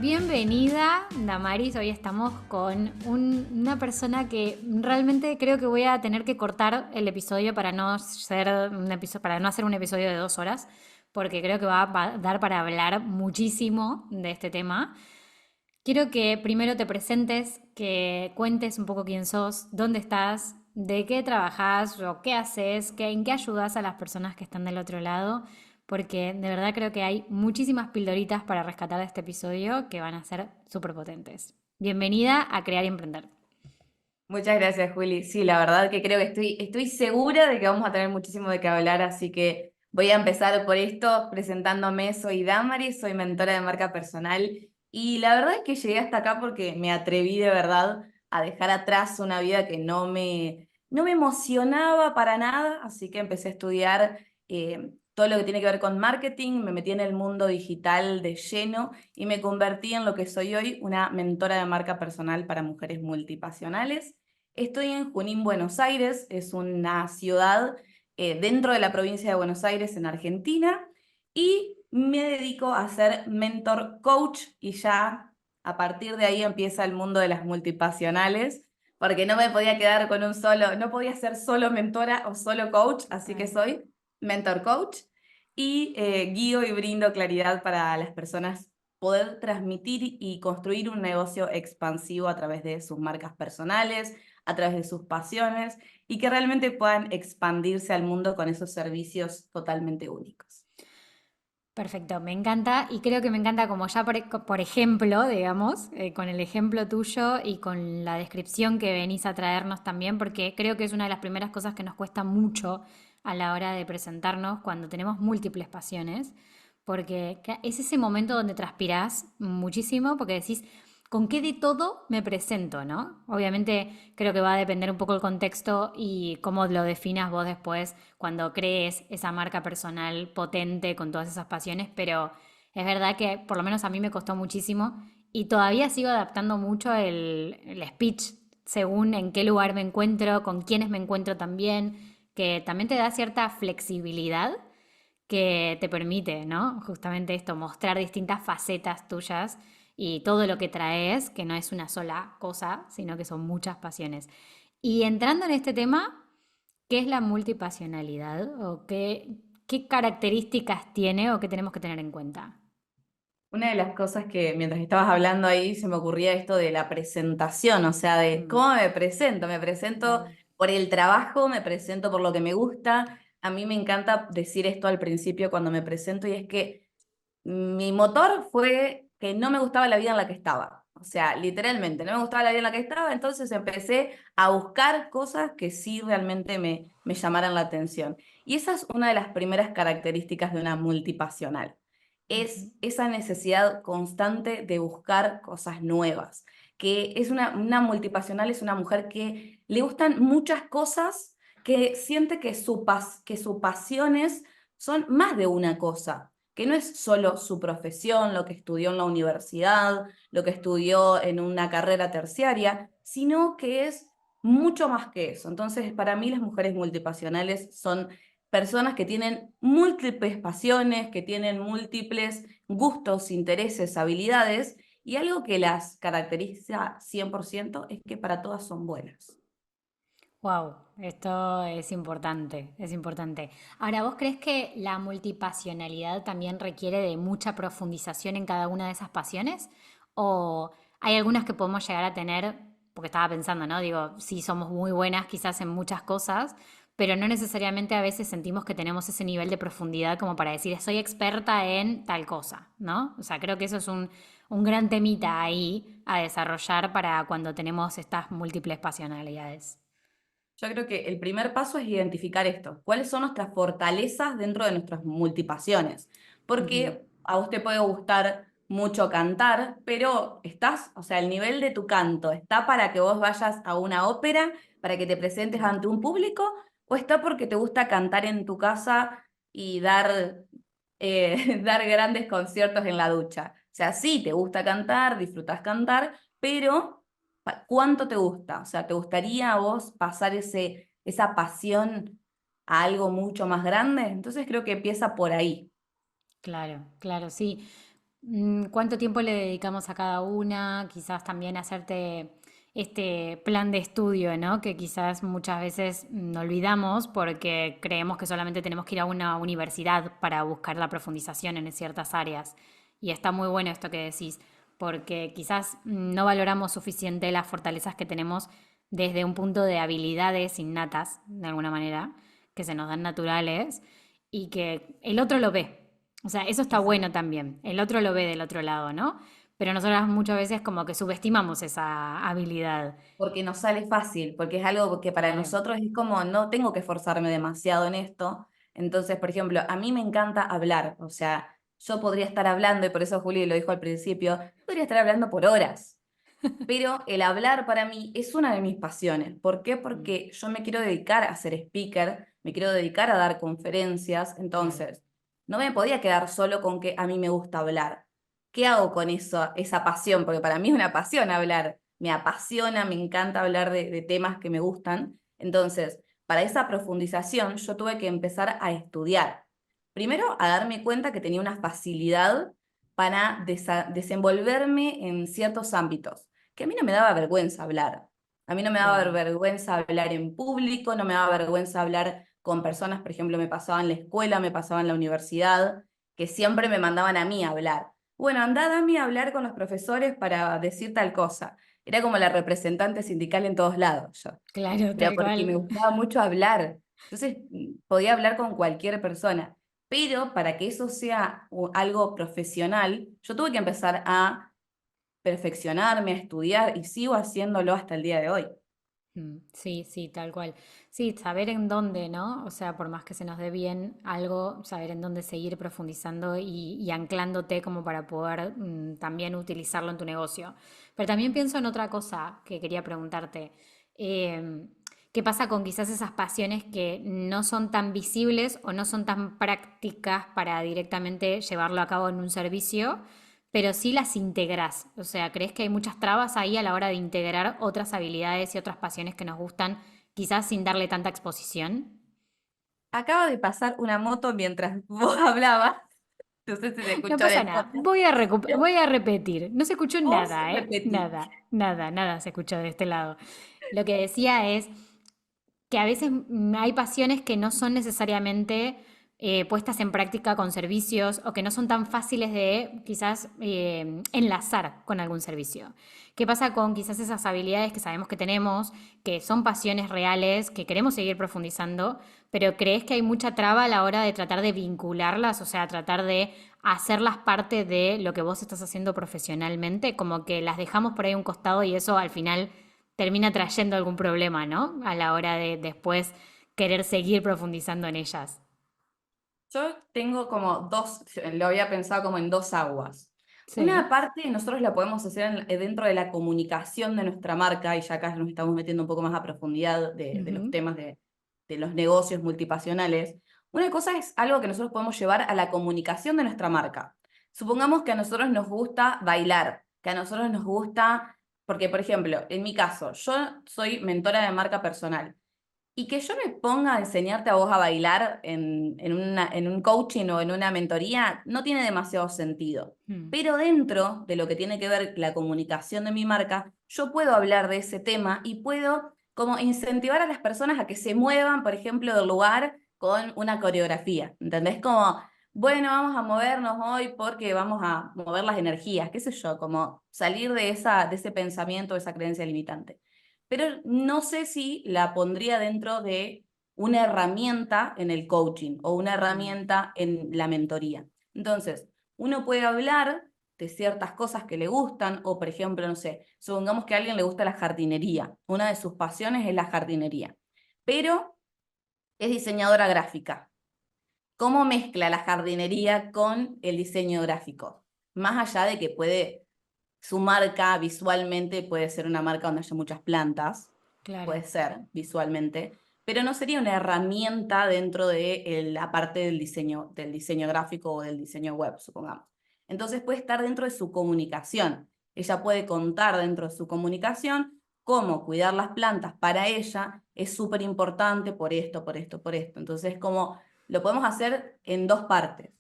Bienvenida, Damaris. Hoy estamos con una persona que realmente creo que voy a tener que cortar el episodio para no para no hacer un episodio de 2 horas, porque creo que va a dar para hablar muchísimo de este tema. Quiero que primero te presentes, que cuentes un poco quién sos, dónde estás, de qué trabajas o qué haces, en qué ayudas a las personas que están del otro lado, porque de verdad creo que hay muchísimas pildoritas para rescatar de este episodio que van a ser súper potentes. Bienvenida a Crear y Emprender. Muchas gracias, Juli. Sí, la verdad que creo que estoy segura de que vamos a tener muchísimo de qué hablar, así que voy a empezar por esto presentándome. Soy Damaris, soy mentora de marca personal y la verdad es que llegué hasta acá porque me atreví de verdad a dejar atrás una vida que no me emocionaba para nada, así que empecé a estudiar todo lo que tiene que ver con marketing, me metí en el mundo digital de lleno y me convertí en lo que soy hoy, una mentora de marca personal para mujeres multipasionales. Estoy en Junín, Buenos Aires, es una ciudad dentro de la provincia de Buenos Aires, en Argentina, y me dedico a ser mentor coach y ya a partir de ahí empieza el mundo de las multipasionales, porque no me podía quedar con no podía ser solo mentora o solo coach, así que Total. soy mentor coach y guío y brindo claridad para las personas poder transmitir y construir un negocio expansivo a través de sus marcas personales, a través de sus pasiones y que realmente puedan expandirse al mundo con esos servicios totalmente únicos. Perfecto, me encanta y creo que me encanta como ya por ejemplo, digamos, con el ejemplo tuyo y con la descripción que venís a traernos también, porque creo que es una de las primeras cosas que nos cuesta mucho a la hora de presentarnos cuando tenemos múltiples pasiones, porque es ese momento donde transpirás muchísimo, porque decís, ¿con qué de todo me presento, no? Obviamente creo que va a depender un poco el contexto y cómo lo definas vos después cuando crees esa marca personal potente con todas esas pasiones, pero es verdad que por lo menos a mí me costó muchísimo y todavía sigo adaptando mucho el speech según en qué lugar me encuentro, con quiénes me encuentro también, que también te da cierta flexibilidad que te permite, ¿no? Justamente esto, mostrar distintas facetas tuyas y todo lo que traes, que no es una sola cosa, sino que son muchas pasiones. Y entrando en este tema, ¿qué es la multipasionalidad o qué características tiene o qué tenemos que tener en cuenta? Una de las cosas que mientras estabas hablando ahí se me ocurría esto de la presentación, o sea, de Mm, cómo me presento. Me presento claro. por el trabajo, me presento por lo que me gusta. A mí me encanta decir esto al principio cuando me presento y es que mi motor fue que no me gustaba la vida en la que estaba. O sea, literalmente, no me gustaba la vida en la que estaba, entonces empecé a buscar cosas que sí realmente me llamaran la atención. Y esa es una de las primeras características de una multipasional. Ujú. Es esa necesidad constante de buscar cosas nuevas, que es una multipasional, es una mujer que le gustan muchas cosas, que siente que sus pasiones son más de una cosa, que no es solo su profesión, lo que estudió en la universidad, lo que estudió en una carrera terciaria, sino que es mucho más que eso. Entonces, para mí las mujeres multipasionales son personas que tienen múltiples pasiones, que tienen múltiples gustos, intereses, habilidades, y algo que las caracteriza 100% es que para todas son buenas. Wow, esto es importante, es importante. Ahora, ¿vos crees que la multipasionalidad también requiere de mucha profundización en cada una de esas pasiones? ¿O hay algunas que podemos llegar a tener, porque estaba pensando, ¿no? Digo, sí somos muy buenas quizás en muchas cosas, pero no necesariamente a veces sentimos que tenemos ese nivel de profundidad como para decir, soy experta en tal cosa, ¿no? O sea, creo que eso es un gran temita ahí a desarrollar para cuando tenemos estas múltiples pasionalidades. Yo creo que el primer paso es identificar esto. ¿Cuáles son nuestras fortalezas dentro de nuestras multipasiones? Ujú. Porque a usted puede gustar mucho cantar, pero o sea, el nivel de tu canto, ¿está para que vos vayas a una ópera, para que te presentes ante un público? ¿O está porque te gusta cantar en tu casa y dar grandes conciertos en la ducha? O sea, sí, te gusta cantar, disfrutas cantar, pero ¿cuánto te gusta? O sea, ¿te gustaría a vos pasar esa pasión a algo mucho más grande? Entonces creo que empieza por ahí. Claro, claro, sí. ¿Cuánto tiempo le dedicamos a cada una? Quizás también hacerte este plan de estudio, ¿no? Que quizás muchas veces olvidamos porque creemos que solamente tenemos que ir a una universidad para buscar la profundización en ciertas áreas. Y está muy bueno esto que decís, porque quizás no valoramos suficiente las fortalezas que tenemos desde un punto de habilidades innatas, de alguna manera, que se nos dan naturales y que el otro lo ve. O sea, eso está Exacto. bueno también. El otro lo ve del otro lado, ¿no? Pero nosotras muchas veces como que subestimamos esa habilidad. Porque nos sale fácil, porque es algo que para Claro. nosotros es como no tengo que esforzarme demasiado en esto. Entonces, por ejemplo, a mí me encanta hablar, o sea, yo podría estar hablando, y por eso Juli lo dijo al principio, podría estar hablando por horas, pero el hablar para mí es una de mis pasiones. ¿Por qué? Mm, Porque yo me quiero dedicar a ser speaker, me quiero dedicar a dar conferencias, claro. entonces no me podía quedar solo con que a mí me gusta hablar. ¿Qué hago con eso, esa pasión? Porque para mí es una pasión hablar, me apasiona, me encanta hablar de temas que me gustan. Entonces, para esa profundización yo tuve que empezar a estudiar. Primero, a darme cuenta que tenía una facilidad para desenvolverme en ciertos ámbitos que a mí no me daba vergüenza hablar. A mí no me daba Claro. vergüenza hablar en público, no me daba vergüenza hablar con personas, por ejemplo, me pasaba en la escuela, me pasaba en la universidad, que siempre me mandaban a mí a hablar. Bueno, andá, dame a hablar con los profesores para decir tal cosa. Era como la representante sindical en todos lados, yo. Claro, Pero tal porque me cual. gustaba mucho hablar. Entonces, podía hablar con cualquier persona. Pero para que eso sea algo profesional, yo tuve que empezar a perfeccionarme, a estudiar y sigo haciéndolo hasta el día de hoy. Sí, sí, tal cual. Sí, saber en dónde, ¿no? O sea, por más que se nos dé bien algo, saber en dónde seguir profundizando y anclándote como para poder también utilizarlo en tu negocio. Pero también pienso en otra cosa que quería preguntarte. Em, ¿Qué pasa con quizás esas pasiones que no son tan visibles o no son tan prácticas para directamente llevarlo a cabo en un servicio? Pero sí las integrás. O sea, ¿crees que hay muchas trabas ahí a la hora de integrar otras habilidades y otras pasiones que nos gustan, quizás sin darle tanta exposición? Acaba de pasar una moto mientras vos hablabas, no sé si se No escuchó en pasa el nada. podcast, pero Voy a repetir. No se escuchó vos nada, ¿eh? repetí. Nada, nada, nada se escuchó de este lado. Lo que decía es que a veces hay pasiones que no son necesariamente puestas en práctica con servicios o que no son tan fáciles de quizás enlazar con algún servicio. ¿Qué pasa con quizás esas habilidades que sabemos que tenemos, que son pasiones reales, que queremos seguir profundizando, pero crees que hay mucha traba a la hora de tratar de vincularlas, o sea, tratar de hacerlas parte de lo que vos estás haciendo profesionalmente, como que las dejamos por ahí a un costado y eso al final termina trayendo algún problema, ¿no? A la hora de después querer seguir profundizando en ellas. Yo tengo como dos, lo había pensado como en dos aguas. Una Sí. parte nosotros la podemos hacer dentro de la comunicación de nuestra marca, y ya acá nos estamos metiendo un poco más a profundidad de los Ujú. temas de los negocios multipasionales. Una cosa es algo que nosotros podemos llevar a la comunicación de nuestra marca. Supongamos que a nosotros nos gusta bailar, que a nosotros nos gusta, porque por ejemplo, en mi caso, yo soy mentora de marca personal. Y que yo me ponga a enseñarte a vos a bailar en un coaching o en una mentoría no tiene demasiado sentido. Mm, Pero dentro de lo que tiene que ver la comunicación de mi marca, yo puedo hablar de ese tema y puedo como incentivar a las personas a que se muevan, por ejemplo, del lugar con una coreografía. ¿Entendés? Como, bueno, vamos a movernos hoy porque vamos a mover las energías, qué sé yo, como salir de ese pensamiento, de esa creencia limitante, pero no sé si la pondría dentro de una herramienta en el coaching o una mm, herramienta en la mentoría. Entonces, uno puede hablar de ciertas cosas que le gustan, o por ejemplo, no sé, supongamos que a alguien le gusta la jardinería, una de sus pasiones es la jardinería, pero es diseñadora gráfica. ¿Cómo mezcla la jardinería con el diseño gráfico? Más allá de que su marca visualmente puede ser una marca donde haya muchas plantas, claro. puede ser visualmente, pero no sería una herramienta dentro de la parte del diseño gráfico o del diseño web, supongamos. Entonces puede estar dentro de su comunicación. Ella puede contar dentro de su comunicación cómo cuidar las plantas para ella es súper importante por esto, por esto, por esto. Entonces, como lo podemos hacer en dos partes.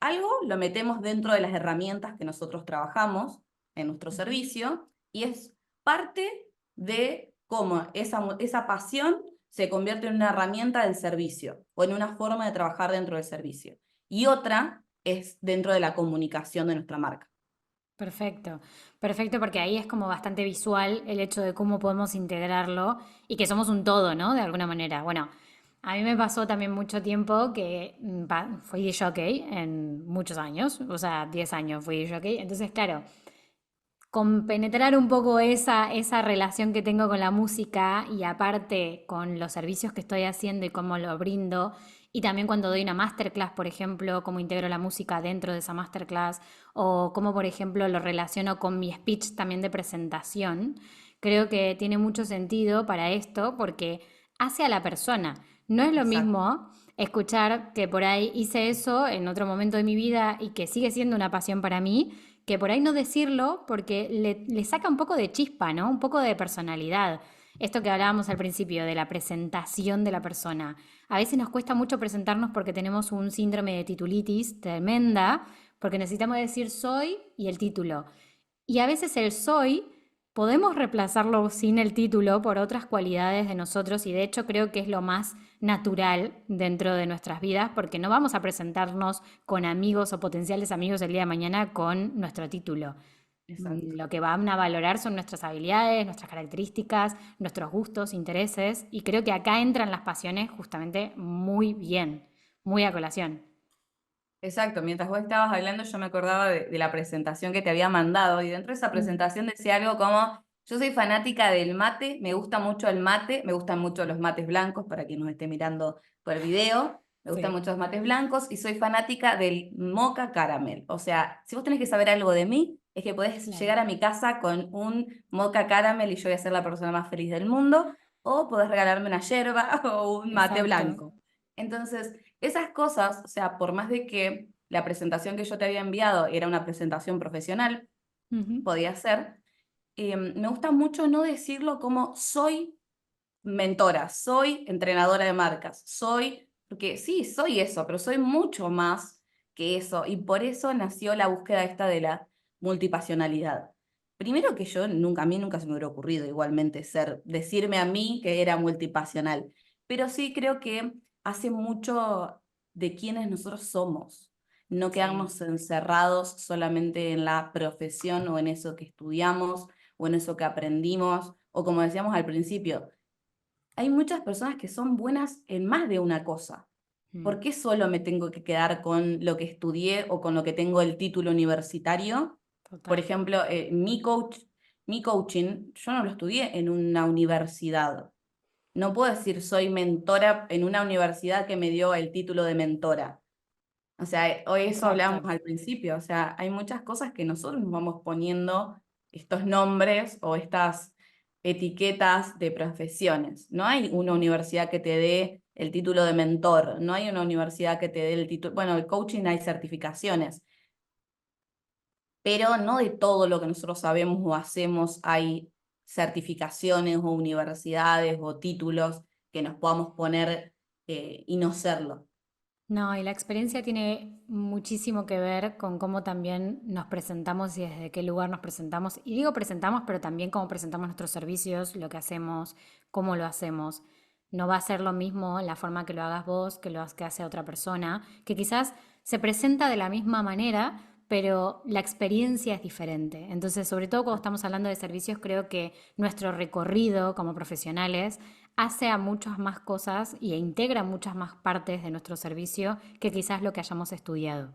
algo lo metemos dentro de las herramientas que nosotros trabajamos en nuestro servicio y es parte de cómo esa pasión se convierte en una herramienta del servicio o en una forma de trabajar dentro del servicio. Y otra es dentro de la comunicación de nuestra marca. Perfecto, perfecto, porque ahí es como bastante visual el hecho de cómo podemos integrarlo y que somos un todo, ¿no? De alguna manera. Bueno, a mí me pasó también mucho tiempo que fui jockey en muchos años, o sea, 10 años fui jockey. Entonces, claro, compenetrar un poco esa relación que tengo con la música y aparte con los servicios que estoy haciendo y cómo lo brindo. Y también cuando doy una masterclass, por ejemplo, cómo integro la música dentro de esa masterclass o cómo, por ejemplo, lo relaciono con mi speech también de presentación. Creo que tiene mucho sentido para esto porque hace a la persona. No es lo Exacto. mismo escuchar que por ahí hice eso en otro momento de mi vida y que sigue siendo una pasión para mí que por ahí no decirlo porque le saca un poco de chispa, ¿no? Un poco de personalidad. Esto que hablábamos al principio de la presentación de la persona. A veces nos cuesta mucho presentarnos porque tenemos un síndrome de titulitis tremenda, porque necesitamos decir soy y el título. Y a veces el soy podemos reemplazarlo sin el título por otras cualidades de nosotros y de hecho creo que es lo más natural dentro de nuestras vidas porque no vamos a presentarnos con amigos o potenciales amigos el día de mañana con nuestro título. Exacto. Lo que van a valorar son nuestras habilidades, nuestras características, nuestros gustos, intereses y creo que acá entran las pasiones justamente muy bien, muy a colación. Exacto, mientras vos estabas hablando yo me acordaba de la presentación que te había mandado y dentro de esa Mm, presentación decía algo como, yo soy fanática del mate, me gusta mucho el mate, me gustan mucho los mates blancos, para quien nos esté mirando por video, me gustan sí, mucho los mates blancos y soy fanática del mocha caramel. O sea, si vos tenés que saber algo de mí, es que podés claro, llegar a mi casa con un mocha caramel y yo voy a ser la persona más feliz del mundo, o podés regalarme una yerba o un mate exacto. blanco. Entonces, esas cosas, o sea, por más de que la presentación que yo te había enviado era una presentación profesional, Ujú, podía ser, me gusta mucho no decirlo como soy mentora, soy entrenadora de marcas, soy, porque sí, soy eso, pero soy mucho más que eso, y por eso nació la búsqueda esta de la multipasionalidad. Primero que yo nunca, a mí nunca se me hubiera ocurrido igualmente decirme a mí que era multipasional, pero sí creo que hace mucho de quienes nosotros somos, no sí. quedarnos encerrados solamente en la profesión o en eso que estudiamos o en eso que aprendimos, o como decíamos al principio, hay muchas personas que son buenas en más de una cosa. Mm, ¿Por qué solo me tengo que quedar con lo que estudié o con lo que tengo el título universitario? Por total. ejemplo, mi coaching, yo no lo estudié en una universidad. No puedo decir soy mentora en una universidad que me dio el título de mentora. O sea, hoy eso hablábamos Exacto. al principio. O sea, hay muchas cosas que nosotros nos vamos poniendo estos nombres o estas etiquetas de profesiones. No hay una universidad que te dé el título de mentor, no hay una universidad que te dé el título, bueno, el coaching hay certificaciones, pero no de todo lo que nosotros sabemos o hacemos hay certificaciones o universidades o títulos que nos podamos poner y no serlo. No, y la experiencia tiene muchísimo que ver con cómo también nos presentamos y desde qué lugar nos presentamos. Y digo presentamos, pero también cómo presentamos nuestros servicios, lo que hacemos, cómo lo hacemos. No va a ser lo mismo la forma que lo hagas vos que lo que hace otra persona, que quizás se presenta de la misma manera, pero la experiencia es diferente. Entonces, sobre todo cuando estamos hablando de servicios, creo que nuestro recorrido como profesionales hace a muchas más cosas e integra muchas más partes de nuestro servicio que quizás lo que hayamos estudiado.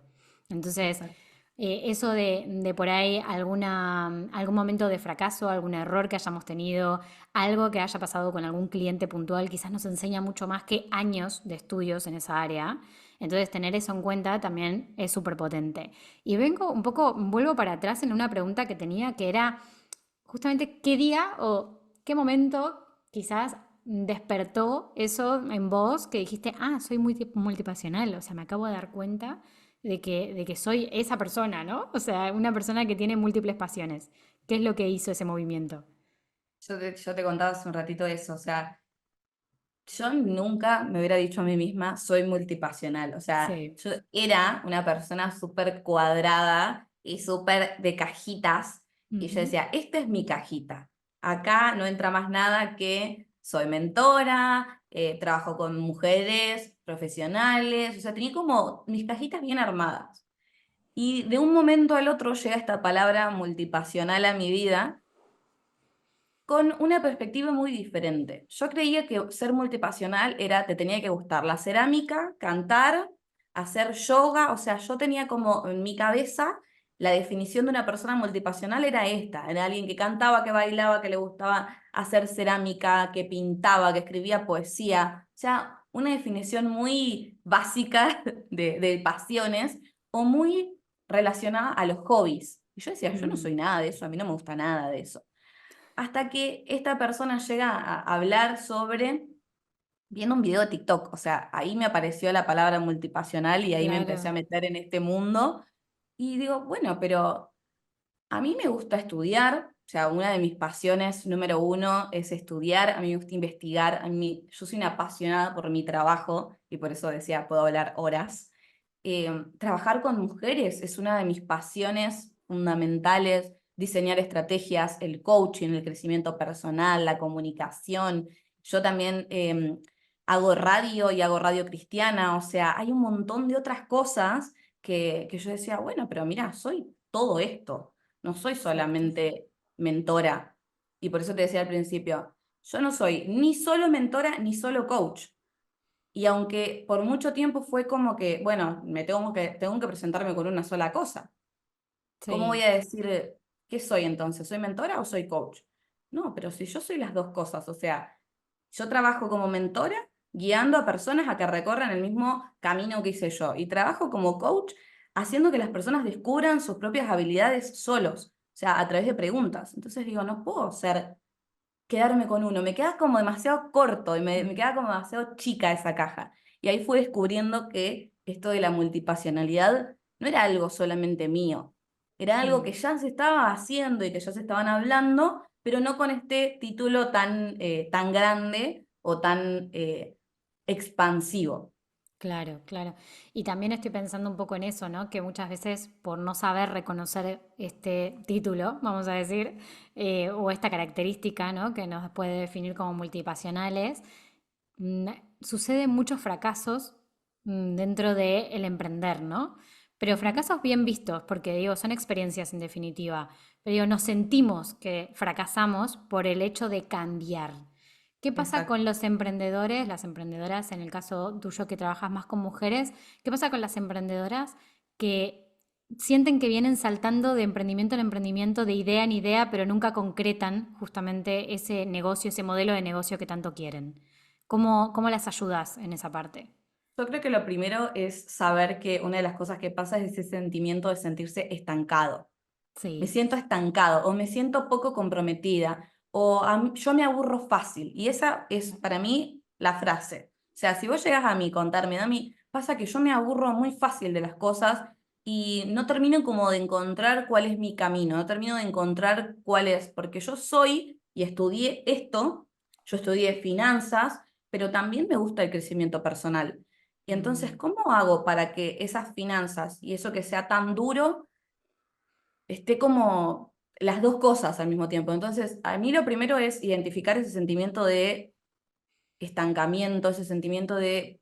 Entonces, Exacto. eso de por ahí algún momento de fracaso, algún error que hayamos tenido, algo que haya pasado con algún cliente puntual, quizás nos enseña mucho más que años de estudios en esa área. Entonces, tener eso en cuenta también es súper potente. Y vengo un poco, vuelvo para atrás en una pregunta que tenía, que era justamente qué día o qué momento quizás despertó eso en vos que dijiste, ah, soy multipasional, o sea, me acabo de dar cuenta de que soy esa persona, ¿no? O sea, una persona que tiene múltiples pasiones. ¿Qué es lo que hizo ese movimiento? Yo te contaba hace un ratito eso, o sea, Yo nunca me hubiera dicho a mí misma, soy multipasional. O sea, Sí. yo era una persona súper cuadrada y súper de cajitas. Y yo Ujú. decía, esta es mi cajita. Acá no entra más nada que soy mentora, trabajo con mujeres profesionales. O sea, tenía como mis cajitas bien armadas. Y de un momento al otro llega esta palabra multipasional a mi vida con una perspectiva muy diferente. Yo creía que ser multipasional era, te tenía que gustar la cerámica, cantar, hacer yoga, o sea, yo tenía como en mi cabeza la definición de una persona multipasional era esta, era alguien que cantaba, que bailaba, que le gustaba hacer cerámica, que pintaba, que escribía poesía, o sea, una definición muy básica de pasiones o muy relacionada a los hobbies. Y yo decía, yo no Mm. soy nada de eso, a mí no me gusta nada de eso hasta que esta persona llega a hablar sobre, viendo un video de TikTok, o sea, ahí me apareció la palabra multipasional y ahí me empecé Claro. a meter en este mundo y digo, bueno, pero a mí me gusta estudiar, o sea, una de mis pasiones número uno es estudiar, a mí me gusta investigar, yo soy una apasionada por mi trabajo y por eso decía, puedo hablar horas. Trabajar con mujeres es una de mis pasiones fundamentales, diseñar estrategias, el coaching, el crecimiento personal, la comunicación. Yo también hago radio y hago radio cristiana, o sea, hay un montón de otras cosas que yo decía, bueno, pero mira, soy todo esto. No soy Exacto. solamente mentora. Y por eso te decía al principio, yo no soy ni solo mentora ni solo coach. Y aunque por mucho tiempo fue como que, bueno, tengo que presentarme con una sola cosa. ¿Cómo voy Sí. a decir qué soy entonces? ¿Soy mentora o soy coach? No, pero si yo soy las dos cosas, o sea, yo trabajo como mentora guiando a personas a que recorran el mismo camino que hice yo y trabajo como coach haciendo que las personas descubran sus propias habilidades solos, o sea, a través de preguntas. Entonces digo, no puedo quedarme con uno, me queda como demasiado corto y me Mm. queda como demasiado chica esa caja. Y ahí fui descubriendo que esto de la multipasionalidad no era algo solamente mío, era algo que Mm. ya se estaba haciendo y que ya se estaban hablando, pero no con este título tan grande o tan expansivo. Claro, claro. Y también estoy pensando un poco en eso, ¿no? Que muchas veces por no saber reconocer este título, vamos a decir, o esta característica, ¿no? Que nos puede definir como multipasionales, mm, suceden muchos fracasos dentro del emprender, ¿no? Pero Ujú. fracasos bien vistos, porque digo, son experiencias en definitiva. Pero digo, nos sentimos que fracasamos por el hecho de cambiar. ¿Qué pasa con Exacto. los emprendedores, las emprendedoras, en el caso tuyo que trabajas más con mujeres? ¿Qué pasa con las emprendedoras que sienten que vienen saltando de emprendimiento en emprendimiento, de idea en idea, pero nunca concretan justamente ese negocio, ese modelo de negocio que tanto quieren? ¿Cómo las ayudas en esa parte? Yo creo que lo primero es saber que una de las cosas que pasa es ese sentimiento de sentirse estancado. Me Sí. siento estancado o me siento poco comprometida o yo me aburro fácil. Y esa es para mí la frase. O sea, si vos llegas a mí contarme, Dami, pasa que yo me aburro muy fácil de las cosas y no termino como de encontrar cuál es mi camino, no termino de encontrar cuál es, porque yo soy y estudié esto, yo estudié finanzas, pero también me gusta el crecimiento personal. Y entonces, Mm. ¿cómo hago para que esas finanzas y eso que sea tan duro esté como las dos cosas al mismo tiempo? Entonces, a mí lo primero es identificar ese sentimiento de estancamiento, ese sentimiento de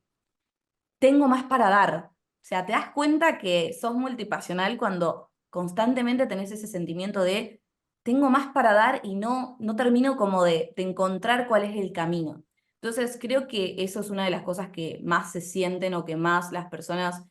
tengo más para dar. O sea, te das cuenta que sos multipasional cuando constantemente tenés ese sentimiento de tengo más para dar y no termino como de encontrar cuál es el camino. Entonces, creo que eso es una de las cosas que más se sienten o que más las personas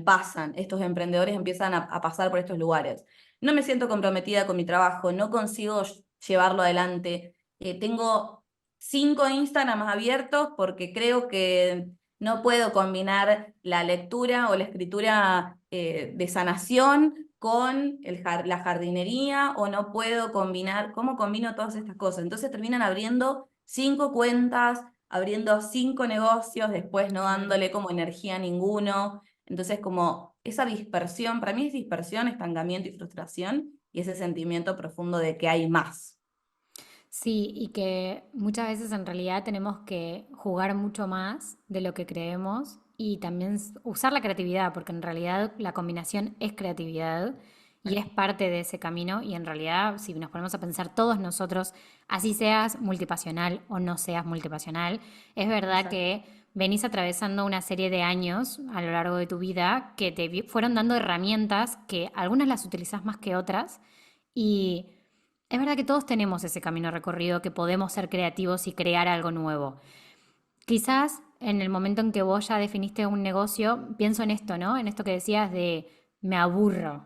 pasan. Estos emprendedores empiezan a pasar por estos lugares. No me siento comprometida con mi trabajo, no consigo llevarlo adelante. Tengo 5 Instagrams abiertos porque creo que no puedo combinar la lectura o la escritura de sanación con la jardinería o no puedo combinar, ¿cómo combino todas estas cosas? Entonces terminan abriendo 5 cuentas, abriendo 5 negocios, después no Claro. dándole como energía a ninguno. Entonces como esa dispersión, para mí es dispersión, estancamiento y frustración y ese sentimiento profundo de que hay más. Sí, y que muchas veces en realidad tenemos que jugar mucho más de lo que creemos y también usar la creatividad, porque en realidad la combinación es creatividad y es parte de ese camino y en realidad si nos ponemos a pensar todos nosotros, así seas multipasional o no seas multipasional, es verdad Exacto. que venís atravesando una serie de años a lo largo de tu vida que te fueron dando herramientas que algunas las utilizas más que otras y es verdad que todos tenemos ese camino recorrido, que podemos ser creativos y crear algo nuevo. Quizás en el momento en que vos ya definiste un negocio, pienso en esto, ¿no? En esto que decías de me aburro,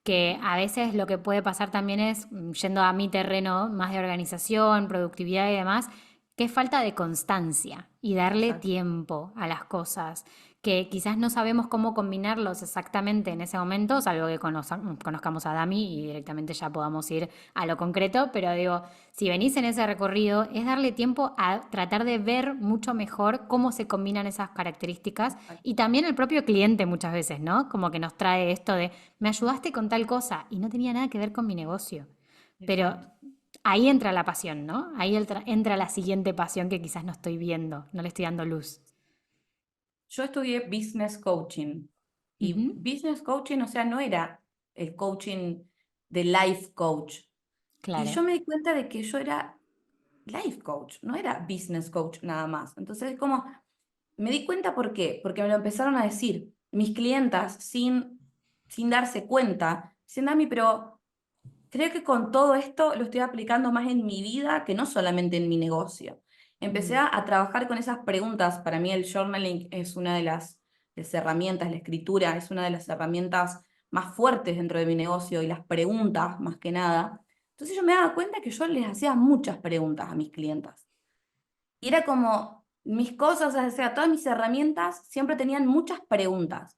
que a veces lo que puede pasar también es, yendo a mi terreno más de organización, productividad y demás, que es falta de constancia y darle Exacto. tiempo a las cosas, que quizás no sabemos cómo combinarlos exactamente en ese momento, salvo que conozcamos a Dami y directamente ya podamos ir a lo concreto, pero digo, si venís en ese recorrido, es darle tiempo a tratar de ver mucho mejor cómo se combinan esas características y también el propio cliente muchas veces, ¿no? Como que nos trae esto de, me ayudaste con tal cosa y no tenía nada que ver con mi negocio. Pero Exacto. ahí entra la pasión, ¿no? Ahí entra la siguiente pasión que quizás no estoy viendo, no le estoy dando luz. Yo estudié business coaching y Ujú. business coaching, o sea, no era el coaching de life coach. Y Claro. yo me di cuenta de que yo era life coach, no era business coach nada más. Entonces, como me di cuenta por qué, porque me lo empezaron a decir mis clientas sin darse cuenta, diciendo, Ami, pero creo que con todo esto lo estoy aplicando más en mi vida que no solamente en mi negocio. Empecé Mm. a trabajar con esas preguntas. Para mí el journaling es una de las herramientas, la escritura es una de las herramientas más fuertes dentro de mi negocio y las preguntas más que nada. Entonces yo me daba cuenta que yo les hacía muchas preguntas a mis clientas. Y era como mis cosas, o sea, todas mis herramientas siempre tenían muchas preguntas.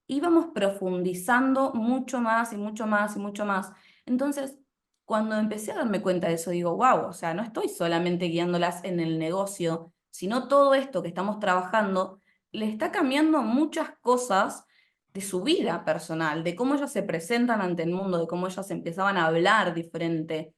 Íbamos profundizando mucho más y mucho más y mucho más. Entonces, cuando empecé a darme cuenta de eso, digo, wow, o sea, no estoy solamente guiándolas en el negocio, sino todo esto que estamos trabajando le está cambiando muchas cosas de su vida personal, de cómo ellas se presentan ante el mundo, de cómo ellas empezaban a hablar diferente,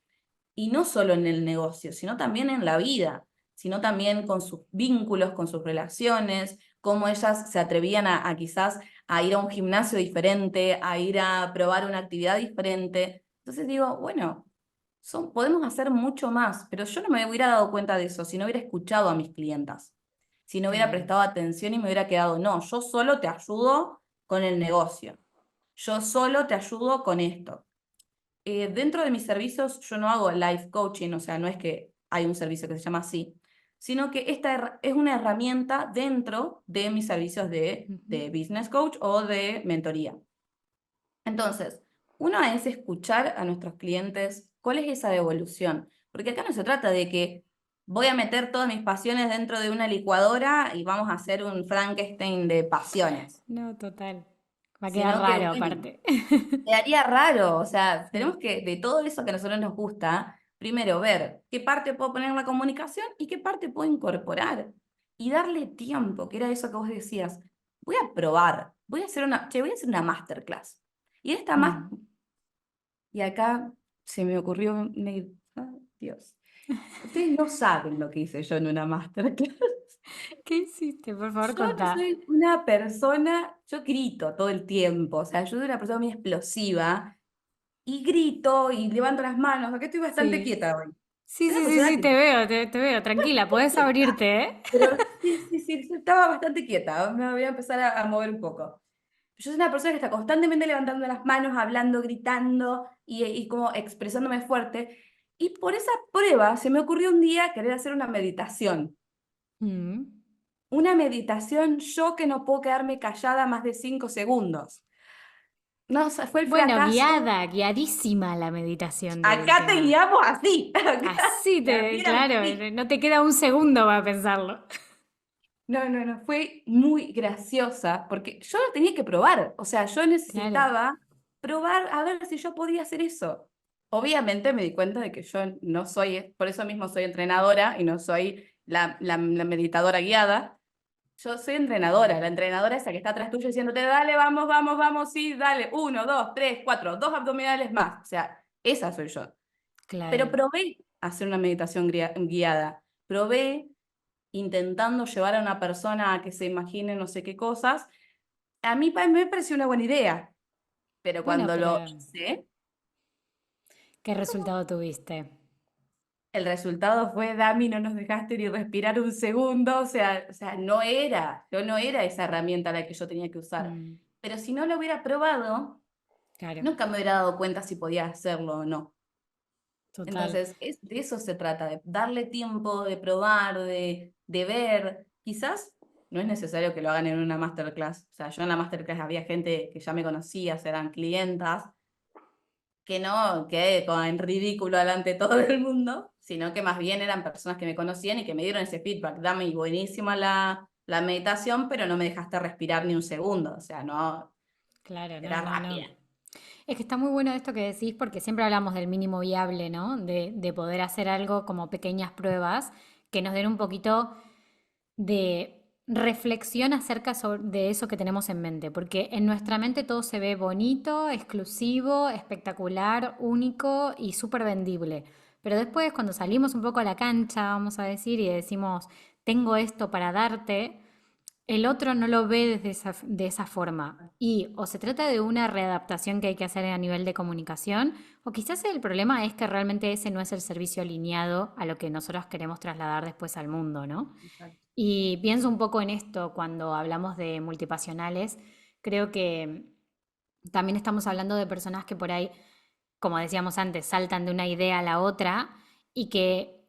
y no solo en el negocio, sino también en la vida, sino también con sus vínculos, con sus relaciones, cómo ellas se atrevían a quizás a ir a un gimnasio diferente, a ir a probar una actividad diferente. Entonces digo, bueno, podemos hacer mucho más, pero yo no me hubiera dado cuenta de eso si no hubiera escuchado a mis clientas, si no hubiera Claro. prestado atención y me hubiera quedado, no, yo solo te ayudo con el negocio, yo solo te ayudo con esto. Dentro de mis servicios yo no hago life coaching, o sea, no es que hay un servicio que se llama así, sino que esta es una herramienta dentro de mis servicios Ujú. de business coach o de mentoría. Entonces, uno es escuchar a nuestros clientes cuál es esa devolución, porque acá no se trata de que voy a meter todas mis pasiones dentro de una licuadora y vamos a hacer un Frankenstein de pasiones, No, total. Va a quedar sino que, raro bueno, aparte. quedaría raro, o sea, Sí. tenemos que, de todo eso que a nosotros nos gusta, primero ver qué parte puedo poner en la comunicación y qué parte puedo incorporar. Y darle tiempo, que era eso que vos decías. Voy a probar, voy a hacer una masterclass. Y esta más, Mm. y acá se me ocurrió, ay, Dios, ustedes no saben lo que hice yo en una masterclass. ¿Qué hiciste? Por favor, Yo no contá. soy una persona, yo grito todo el tiempo, o sea, yo soy una persona muy explosiva y grito y levanto las manos, acá estoy bastante Sí. quieta hoy. Sí, Soy una sí, sí, persona sí, que te veo, te veo. Tranquila, podés quieta, abrirte, ¿eh? pero sí, sí, sí, sí, estaba bastante quieta, me voy a empezar a mover un poco. Yo soy una persona que está constantemente levantando las manos, hablando, gritando y como expresándome fuerte. Y por esa prueba se me ocurrió un día querer hacer una meditación. Mm. Una meditación yo que no puedo quedarme callada más de 5 segundos. No, o sea, fue el Bueno, fracaso. guiada, guiadísima la meditación de Acá te última. guiamos así, acá Así te te, advieran claro, así. no te queda un segundo para pensarlo. No, no, no, fue muy graciosa porque yo lo tenía que probar, o sea, yo Claro, necesitaba probar a ver si yo podía hacer eso. Obviamente me di cuenta de que yo no soy, por eso mismo soy entrenadora y no soy la meditadora guiada. Yo soy entrenadora, la entrenadora esa que está atrás tuyo diciéndote, dale, vamos, vamos, vamos, sí, dale, 1, 2, 3, 4, 2 abdominales más. O sea, esa soy yo. Pero claro. probé. hacer una meditación guiada. Probé intentando llevar a una persona a que se imagine no sé qué cosas. A mí me pareció una buena idea, pero Bueno, cuando lo pero hice, ¿qué resultado tuviste? el resultado fue, Dami, no nos dejaste ni respirar un segundo, o sea, yo no era esa herramienta la que yo tenía que usar. Mm, Pero si no lo hubiera probado, claro, nunca me hubiera dado cuenta si podía hacerlo o no. total. Entonces, de eso se trata, de darle tiempo, de probar, de ver. Quizás no es necesario que lo hagan en una masterclass. O sea, yo en la masterclass había gente que ya me conocía, eran clientas, que no quedé como en ridículo delante de todo el mundo, sino que más bien eran personas que me conocían y que me dieron ese feedback. Dame, buenísima la meditación, pero no me dejaste respirar ni un segundo. O sea, no, Claro, no, era no, no. rápida. Es que está muy bueno esto que decís porque siempre hablamos del mínimo viable, ¿no? De poder hacer algo como pequeñas pruebas que nos den un poquito de reflexión acerca de eso que tenemos en mente, porque en nuestra mente todo se ve bonito, exclusivo, espectacular, único y súper vendible. Pero después cuando salimos un poco a la cancha, vamos a decir, y decimos, tengo esto para darte, el otro no lo ve de esa forma. Y o se trata de una readaptación que hay que hacer a nivel de comunicación, o quizás el problema es que realmente ese no es el servicio alineado a lo que nosotros queremos trasladar después al mundo, ¿no? Exacto. Y pienso un poco en esto cuando hablamos de multipasionales. Creo que también estamos hablando de personas que por ahí, como decíamos antes, saltan de una idea a la otra y que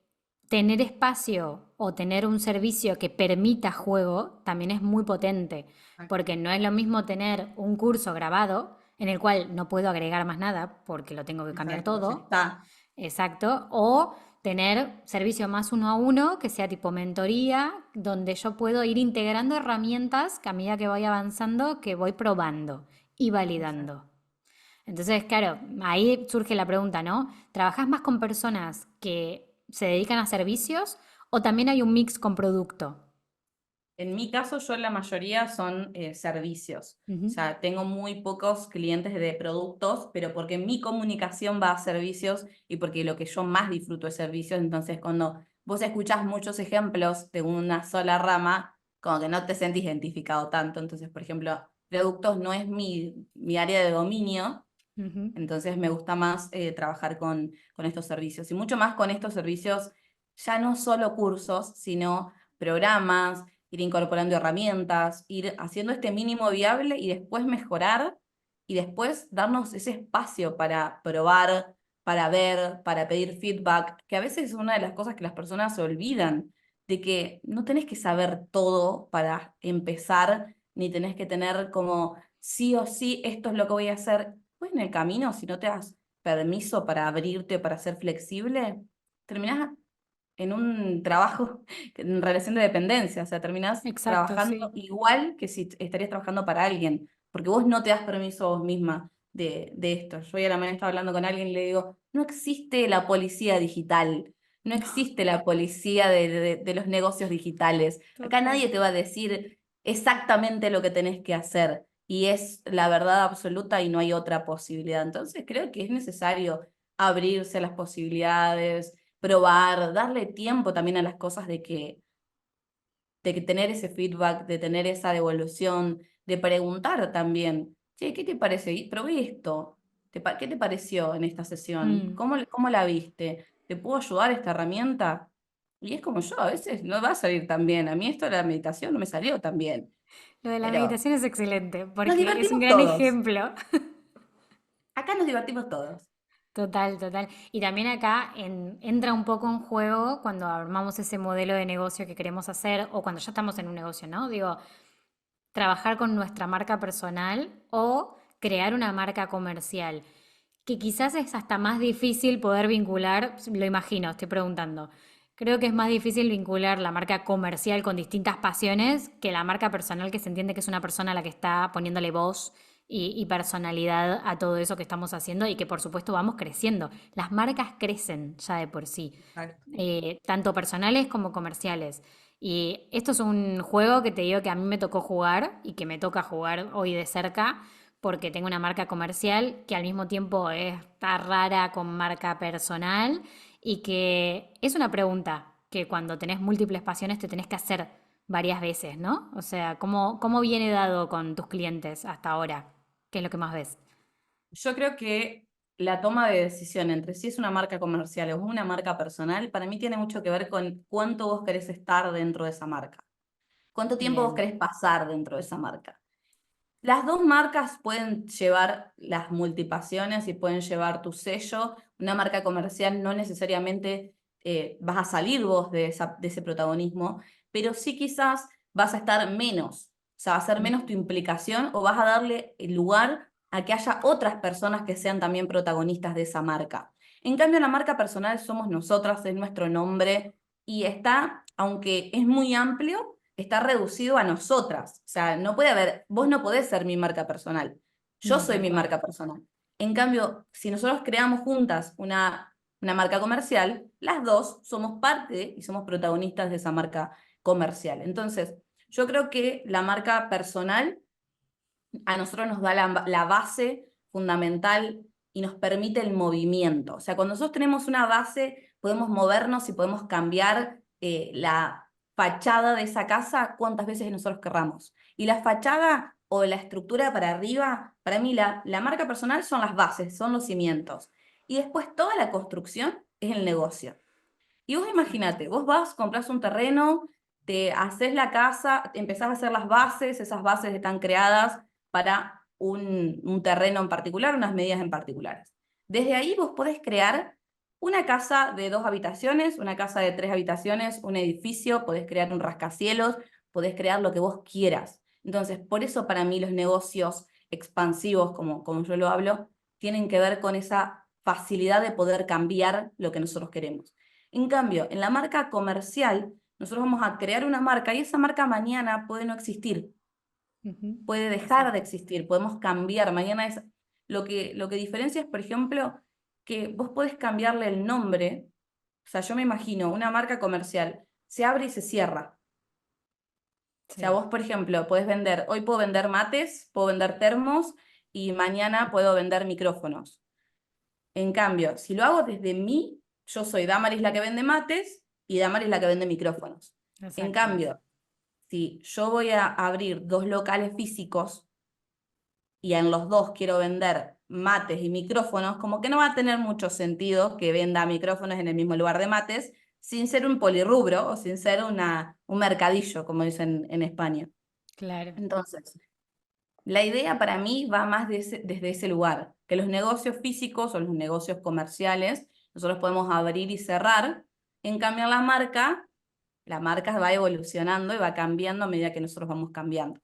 tener espacio o tener un servicio que permita juego también es muy potente, porque no es lo mismo tener un curso grabado en el cual no puedo agregar más nada porque lo tengo que cambiar Exacto, ya todo. está. Exacto. O tener servicio más uno a uno, que sea tipo mentoría, donde yo puedo ir integrando herramientas que a medida que voy avanzando, que voy probando y Exacto. validando. Entonces, claro, ahí surge la pregunta, ¿no? ¿Trabajas más con personas que se dedican a servicios o también hay un mix con producto? En mi caso, yo la mayoría son servicios. O Ujú. sea, tengo muy pocos clientes de productos, pero porque mi comunicación va a servicios y porque lo que yo más disfruto es servicios. Entonces, cuando vos escuchás muchos ejemplos de una sola rama, como que no te sentís identificado tanto. Entonces, por ejemplo, productos no es mi área de dominio, Ujú. entonces me gusta más trabajar con estos servicios. Y mucho más con estos servicios, ya no solo cursos, sino programas, ir incorporando herramientas, ir haciendo este mínimo viable y después mejorar y después darnos ese espacio para probar, para ver, para pedir feedback, que a veces es una de las cosas que las personas se olvidan, de que no tenés que saber todo para empezar, ni tenés que tener como sí o sí, esto es lo que voy a hacer. Pues en el camino, si no te das permiso para abrirte, para ser flexible, terminás en un trabajo en relación de dependencia, o sea, terminás Exacto, trabajando sí. igual que si estarías trabajando para alguien, porque vos no te das permiso a vos misma de esto. Yo hoy a la mañana estaba hablando con alguien y le digo, no existe la policía digital, no existe la policía de los negocios digitales. Acá Total. nadie te va a decir exactamente lo que tenés que hacer y es la verdad absoluta y no hay otra posibilidad. Entonces creo que es necesario abrirse a las posibilidades, probar, darle tiempo también a las cosas de que tener ese feedback, de tener esa devolución, de preguntar también, che, ¿qué te parece? Probé esto. ¿Qué te pareció en esta sesión? Mm. ¿Cómo la viste? ¿Te puedo ayudar esta herramienta? Y es como yo, a veces no va a salir tan bien. A mí esto de la meditación no me salió tan bien, Lo de la pero meditación es excelente nos porque es un divertimos gran todos. ejemplo. Acá nos divertimos todos. Total, total. Y también acá entra un poco en juego cuando armamos ese modelo de negocio que queremos hacer o cuando ya estamos en un negocio, ¿no? Digo, trabajar con nuestra marca personal o crear una marca comercial, que quizás es hasta más difícil poder vincular, lo imagino, estoy preguntando. Creo que es más difícil vincular la marca comercial con distintas pasiones que la marca personal, que se entiende que es una persona a la que está poniéndole voz y personalidad a todo eso que estamos haciendo y que por supuesto vamos creciendo. Las marcas crecen ya de por sí, Exacto. tanto personales como comerciales. Y esto es un juego que te digo que a mí me tocó jugar y que me toca jugar hoy de cerca porque tengo una marca comercial que al mismo tiempo está rara con marca personal y que es una pregunta que cuando tenés múltiples pasiones te tenés que hacer varias veces, ¿no? O sea, ¿cómo viene dado con tus clientes hasta ahora? ¿Qué es lo que más ves? Yo creo que la toma de decisión entre si es una marca comercial o una marca personal, para mí tiene mucho que ver con cuánto vos querés estar dentro de esa marca, cuánto tiempo vos Bien. querés pasar dentro de esa marca. Las dos marcas pueden llevar las multipasiones y pueden llevar tu sello. Una marca comercial no necesariamente vas a salir vos de ese protagonismo, pero sí quizás vas a estar menos, o sea, va a ser menos tu implicación o vas a darle el lugar a que haya otras personas que sean también protagonistas de esa marca. En cambio, la marca personal somos nosotras, es nuestro nombre y está, aunque es muy amplio, está reducido a nosotras. O sea, no puede haber, vos no podés ser mi marca personal. Yo No, soy tal mi cual. marca personal. En cambio, si nosotros creamos juntas una marca comercial, las dos somos parte y somos protagonistas de esa marca comercial. Entonces, yo creo que la marca personal a nosotros nos da la base fundamental y nos permite el movimiento. O sea, cuando nosotros tenemos una base, podemos movernos y podemos cambiar la fachada de esa casa cuantas veces nosotros querramos. Y la fachada o la estructura para arriba, para mí la marca personal son las bases, son los cimientos. Y después toda la construcción es el negocio. Y vos imagínate, vos vas, compras un terreno, te haces la casa, empezás a hacer las bases, esas bases están creadas para un terreno en particular, unas medidas en particulares. Desde ahí vos podés crear una casa de 2 habitaciones, una casa de 3 habitaciones, un edificio, podés crear un rascacielos, podés crear lo que vos quieras. Entonces, por eso para mí los negocios expansivos, como yo lo hablo, tienen que ver con esa facilidad de poder cambiar lo que nosotros queremos. En cambio, en la marca comercial, nosotros vamos a crear una marca y esa marca mañana puede no existir, Ujú. puede dejar de Exacto. existir, podemos cambiar. Mañana es lo que diferencia es, por ejemplo, que vos podés cambiarle el nombre. O sea, yo me imagino una marca comercial, se abre y se cierra. O sea, Sí. vos, por ejemplo, podés vender, hoy puedo vender mates, puedo vender termos y mañana puedo vender micrófonos. En cambio, si lo hago desde mí, yo soy Damaris la que vende mates y Damaris la que vende micrófonos. En Exacto. cambio, si yo voy a abrir 2 locales físicos y en los dos quiero vender mates y micrófonos, como que no va a tener mucho sentido que venda micrófonos en el mismo lugar de mates sin ser un polirrubro o sin ser un mercadillo, como dicen en España. Claro. Entonces, la idea para mí va más desde ese lugar, que los negocios físicos o los negocios comerciales, nosotros podemos abrir y cerrar, en cambio la marca va evolucionando y va cambiando a medida que nosotros vamos cambiando.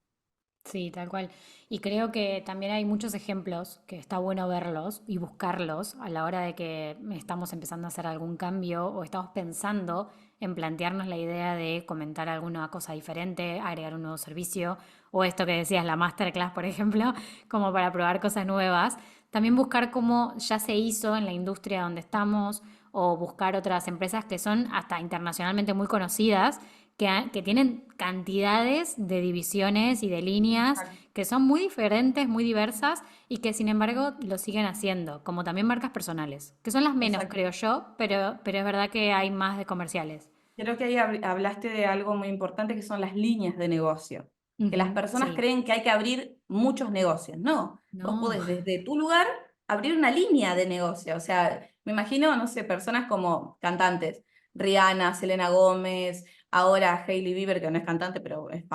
Sí, tal cual. Y creo que también hay muchos ejemplos que está bueno verlos y buscarlos a la hora de que estamos empezando a hacer algún cambio o estamos pensando en plantearnos la idea de comentar alguna cosa diferente, agregar un nuevo servicio o esto que decías, la masterclass, por ejemplo, como para probar cosas nuevas. También buscar cómo ya se hizo en la industria donde estamos o buscar otras empresas que son hasta internacionalmente muy conocidas que tienen cantidades de divisiones y de líneas que son muy diferentes, muy diversas y que sin embargo lo siguen haciendo, como también marcas personales, que son las menos, Exacto. creo yo, pero es verdad que hay más de comerciales. Creo que ahí hablaste de algo muy importante que son las líneas de negocio. Que las Ujú, personas sí, creen que hay que abrir muchos negocios. No, vos no, podés desde tu lugar abrir una línea de negocio. O sea, me imagino, no sé, personas como cantantes, Rihanna, Selena Gómez, ahora Hailey Bieber, que no es cantante, pero es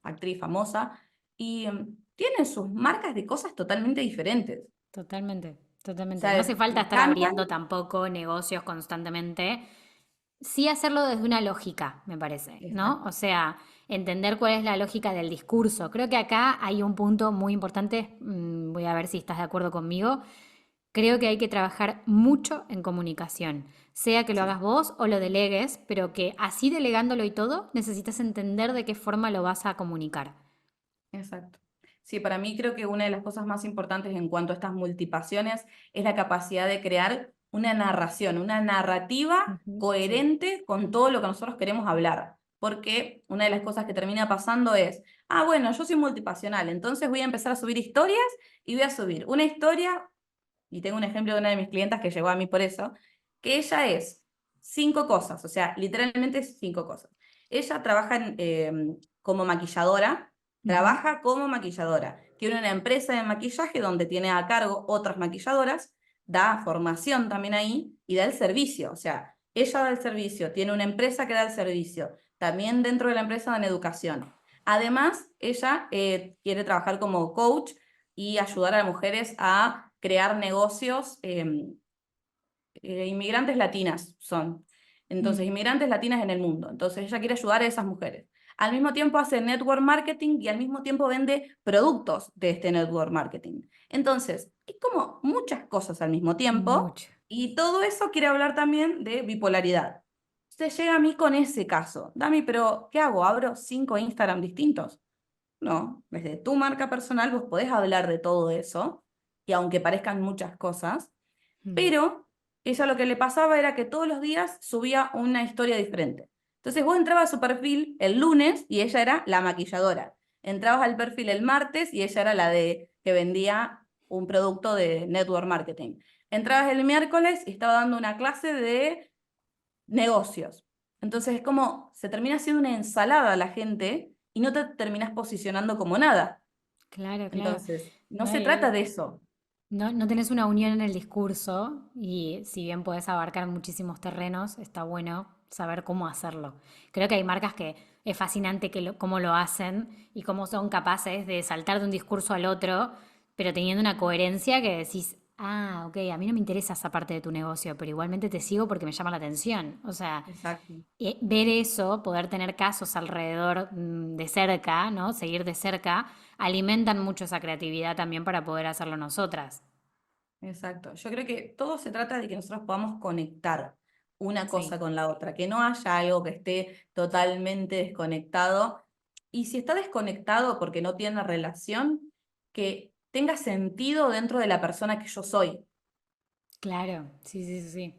actriz famosa, y tienen sus marcas de cosas totalmente diferentes. totalmente, O totalmente. No hace sea, falta estar cantan. abriendo tampoco negocios constantemente. Sí hacerlo desde una lógica, me parece, ¿no? Exacto. O sea, entender cuál es la lógica del discurso. Creo que acá hay un punto muy importante, voy a ver si estás de acuerdo conmigo. Creo que hay que trabajar mucho en comunicación, sea que lo Sí. hagas vos o lo delegues, pero que así delegándolo y todo, necesitas entender de qué forma lo vas a comunicar. Exacto. Sí, para mí creo que una de las cosas más importantes en cuanto a estas multipasiones es la capacidad de crear una narración, una narrativa Ujú, sí, coherente con todo lo que nosotros queremos hablar. Porque una de las cosas que termina pasando es, bueno, yo soy multipasional, entonces voy a empezar a subir historias y voy a subir una historia, y tengo un ejemplo de una de mis clientas que llegó a mí por eso, que ella es 5 cosas, o sea, literalmente 5 cosas. Ella trabaja como maquilladora, Ujú. trabaja como maquilladora. Tiene una empresa de maquillaje donde tiene a cargo otras maquilladoras, da formación también ahí y da el servicio. O sea, ella da el servicio, tiene una empresa que da el servicio. También dentro de la empresa dan educación. Además, ella quiere trabajar como coach y ayudar a las mujeres a crear negocios. Inmigrantes latinas son. Entonces, Mm, inmigrantes latinas en el mundo. Entonces, ella quiere ayudar a esas mujeres. Al mismo tiempo hace network marketing y al mismo tiempo vende productos de este network marketing. Entonces, es como muchas cosas al mismo tiempo mucho. y todo eso quiere hablar también de bipolaridad. Usted llega a mí con ese caso. Dami, pero ¿qué hago? ¿Abro 5 Instagram distintos? No, desde tu marca personal vos podés hablar de todo eso y aunque parezcan muchas cosas, Mm, pero ella lo que le pasaba era que todos los días subía una historia diferente. Entonces vos entrabas a su perfil el lunes y ella era la maquilladora. Entrabas al perfil el martes y ella era la de que vendía un producto de network marketing. Entrabas el miércoles y estaba dando una clase de negocios. Entonces es como se termina haciendo una ensalada a la gente y no te terminas posicionando como nada. claro, claro. Entonces, no No, se trata de eso. no, no tenés una unión en el discurso y si bien podés abarcar muchísimos terrenos, está bueno saber cómo hacerlo. Creo que hay marcas que es fascinante cómo lo hacen y cómo son capaces de saltar de un discurso al otro, pero teniendo una coherencia que decís, ah, ok, a mí no me interesa esa parte de tu negocio, pero igualmente te sigo porque me llama la atención. O sea, Exacto. ver eso, poder tener casos alrededor de cerca, ¿no? Seguir de cerca, alimentan mucho esa creatividad también para poder hacerlo nosotras. Exacto. Yo creo que todo se trata de que nosotros podamos conectar una Sí, cosa con la otra, que no haya algo que esté totalmente desconectado. Y si está desconectado porque no tiene relación, que tenga sentido dentro de la persona que yo soy. claro, sí, sí, sí, sí.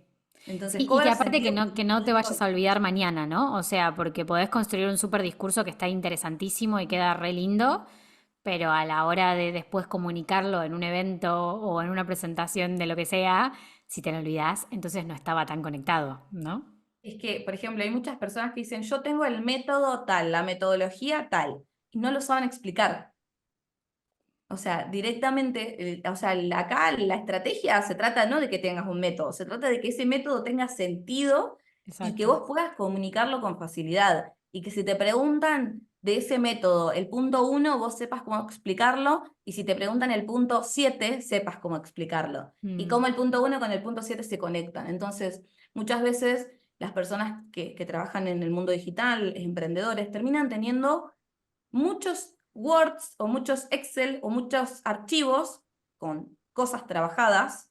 Entonces, Sí, y que cobra aparte sentido que porque no yo te vayas soy. a olvidar mañana, ¿no? O sea, porque podés construir un súper discurso que está interesantísimo y queda re lindo, pero a la hora de después comunicarlo en un evento o en una presentación de lo que sea, si te lo olvidás, entonces no estaba tan conectado, ¿no? Es que, por ejemplo, hay muchas personas que dicen, yo tengo el método tal, la metodología tal, y no lo saben explicar. O sea, directamente, o sea, acá la estrategia se trata no de que tengas un método, se trata de que ese método tenga sentido y que Exacto. vos puedas comunicarlo con facilidad. Y que si te preguntan de ese método el punto 1, vos sepas cómo explicarlo, y si te preguntan el punto 7, sepas cómo explicarlo. Y Mm, cómo el punto 1 con el punto 7 se conectan. Entonces, muchas veces las personas que trabajan en el mundo digital, emprendedores, terminan teniendo muchos Words o muchos Excel o muchos archivos con cosas trabajadas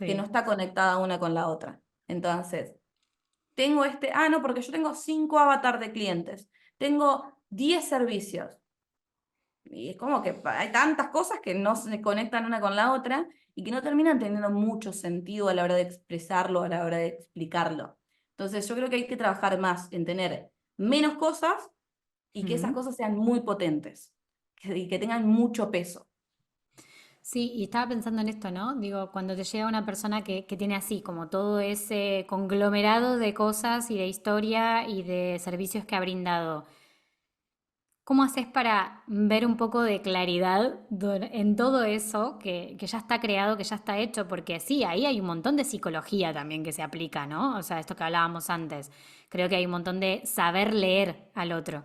que no sí. está conectada una con la otra. Entonces, tengo no, porque yo tengo 5 avatar de clientes, tengo 10 servicios. Y es como que hay tantas cosas que no se conectan una con la otra y que no terminan teniendo mucho sentido a la hora de expresarlo, a la hora de explicarlo. Entonces, yo creo que hay que trabajar más en tener menos cosas y que esas Mm. cosas sean muy potentes y que tengan mucho peso. Sí, y estaba pensando en esto, ¿no? Digo, cuando te llega una persona que tiene así, como todo ese conglomerado de cosas y de historia y de servicios que ha brindado, ¿cómo haces para ver un poco de claridad en todo eso que ya está creado, que ya está hecho? Porque sí, ahí hay un montón de psicología también que se aplica, ¿no? O sea, esto que hablábamos antes. Creo que hay un montón de saber leer al otro.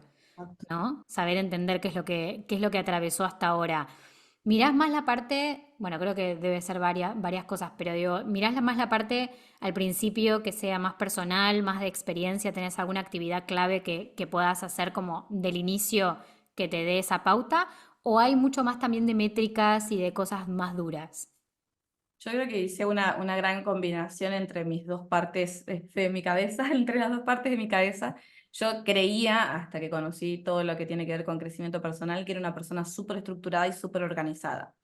¿No? Saber entender qué es lo que atravesó hasta ahora. Mirás más la parte, bueno, creo que debe ser varias cosas, pero digo, mirás más la parte al principio que sea más personal, más de experiencia, tenés alguna actividad clave que puedas hacer como del inicio que te dé esa pauta, o hay mucho más también de métricas y de cosas más duras. Yo creo que hice una gran combinación entre mis dos partes de mi cabeza, entre las dos partes de mi cabeza. Yo creía, hasta que conocí todo lo que tiene que ver con crecimiento personal, que era una persona súper estructurada y súper organizada.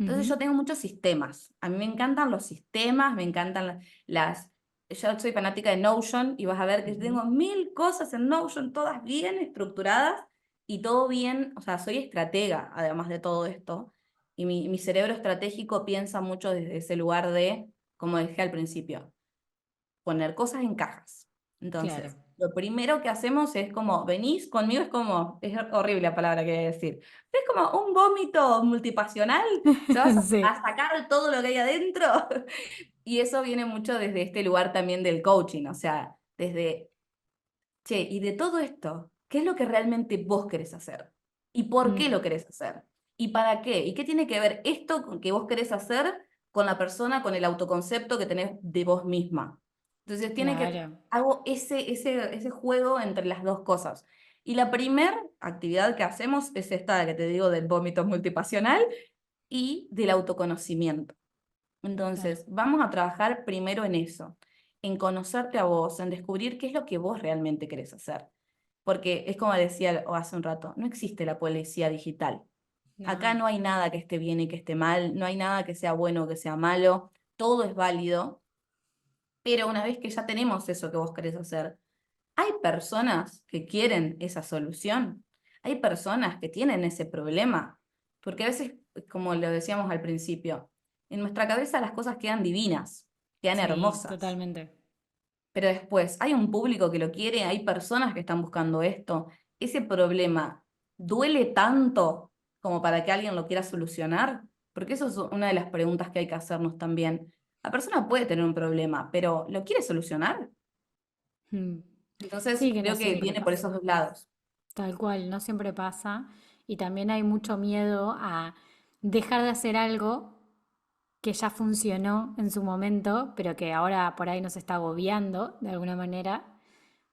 Entonces Ujú, yo tengo muchos sistemas. A mí me encantan los sistemas, me encantan las... Yo soy fanática de Notion y vas a ver que ujú. tengo 1000 cosas en Notion, todas bien estructuradas y todo bien, o sea, soy estratega además de todo esto. Y mi cerebro estratégico piensa mucho desde ese lugar de, como dije al principio, poner cosas en cajas. Claro. Entonces, lo primero que hacemos es como, venís conmigo, es horrible la palabra que voy a decir, pero es como un vómito multipasional, se vas Sí, a sacar todo lo que hay adentro. Y eso viene mucho desde este lugar también del coaching, o sea, desde, che, y de todo esto, ¿qué es lo que realmente vos querés hacer? ¿Y por qué mm, lo querés hacer? ¿Y para qué? ¿Y qué tiene que ver esto que vos querés hacer con la persona, con el autoconcepto que tenés de vos misma? Entonces claro, hago ese juego entre las dos cosas. Y la primera actividad que hacemos es esta que te digo del vómito multipasional y del autoconocimiento. claro. Entonces, vamos a trabajar primero en eso, en conocerte a vos, en descubrir qué es lo que vos realmente querés hacer. Porque es como decía hace un rato, no existe la policía digital. Acá No, no hay nada que esté bien y que esté mal, no hay nada que sea bueno o que sea malo, todo es válido, pero una vez que ya tenemos eso que vos querés hacer, hay personas que quieren esa solución, hay personas que tienen ese problema, porque a veces, como lo decíamos al principio, en nuestra cabeza las cosas quedan divinas, quedan sí, hermosas, totalmente. pero después hay un público que lo quiere, hay personas que están buscando esto, ese problema duele tanto como para que alguien lo quiera solucionar, porque eso es una de las preguntas que hay que hacernos también. La persona puede tener un problema, pero ¿lo quiere solucionar? Mm. Entonces Sí, que no creo que siempre viene por pasa. esos dos lados. Tal cual, no siempre pasa. Y también hay mucho miedo a dejar de hacer algo que ya funcionó en su momento, pero que ahora por ahí nos está agobiando de alguna manera,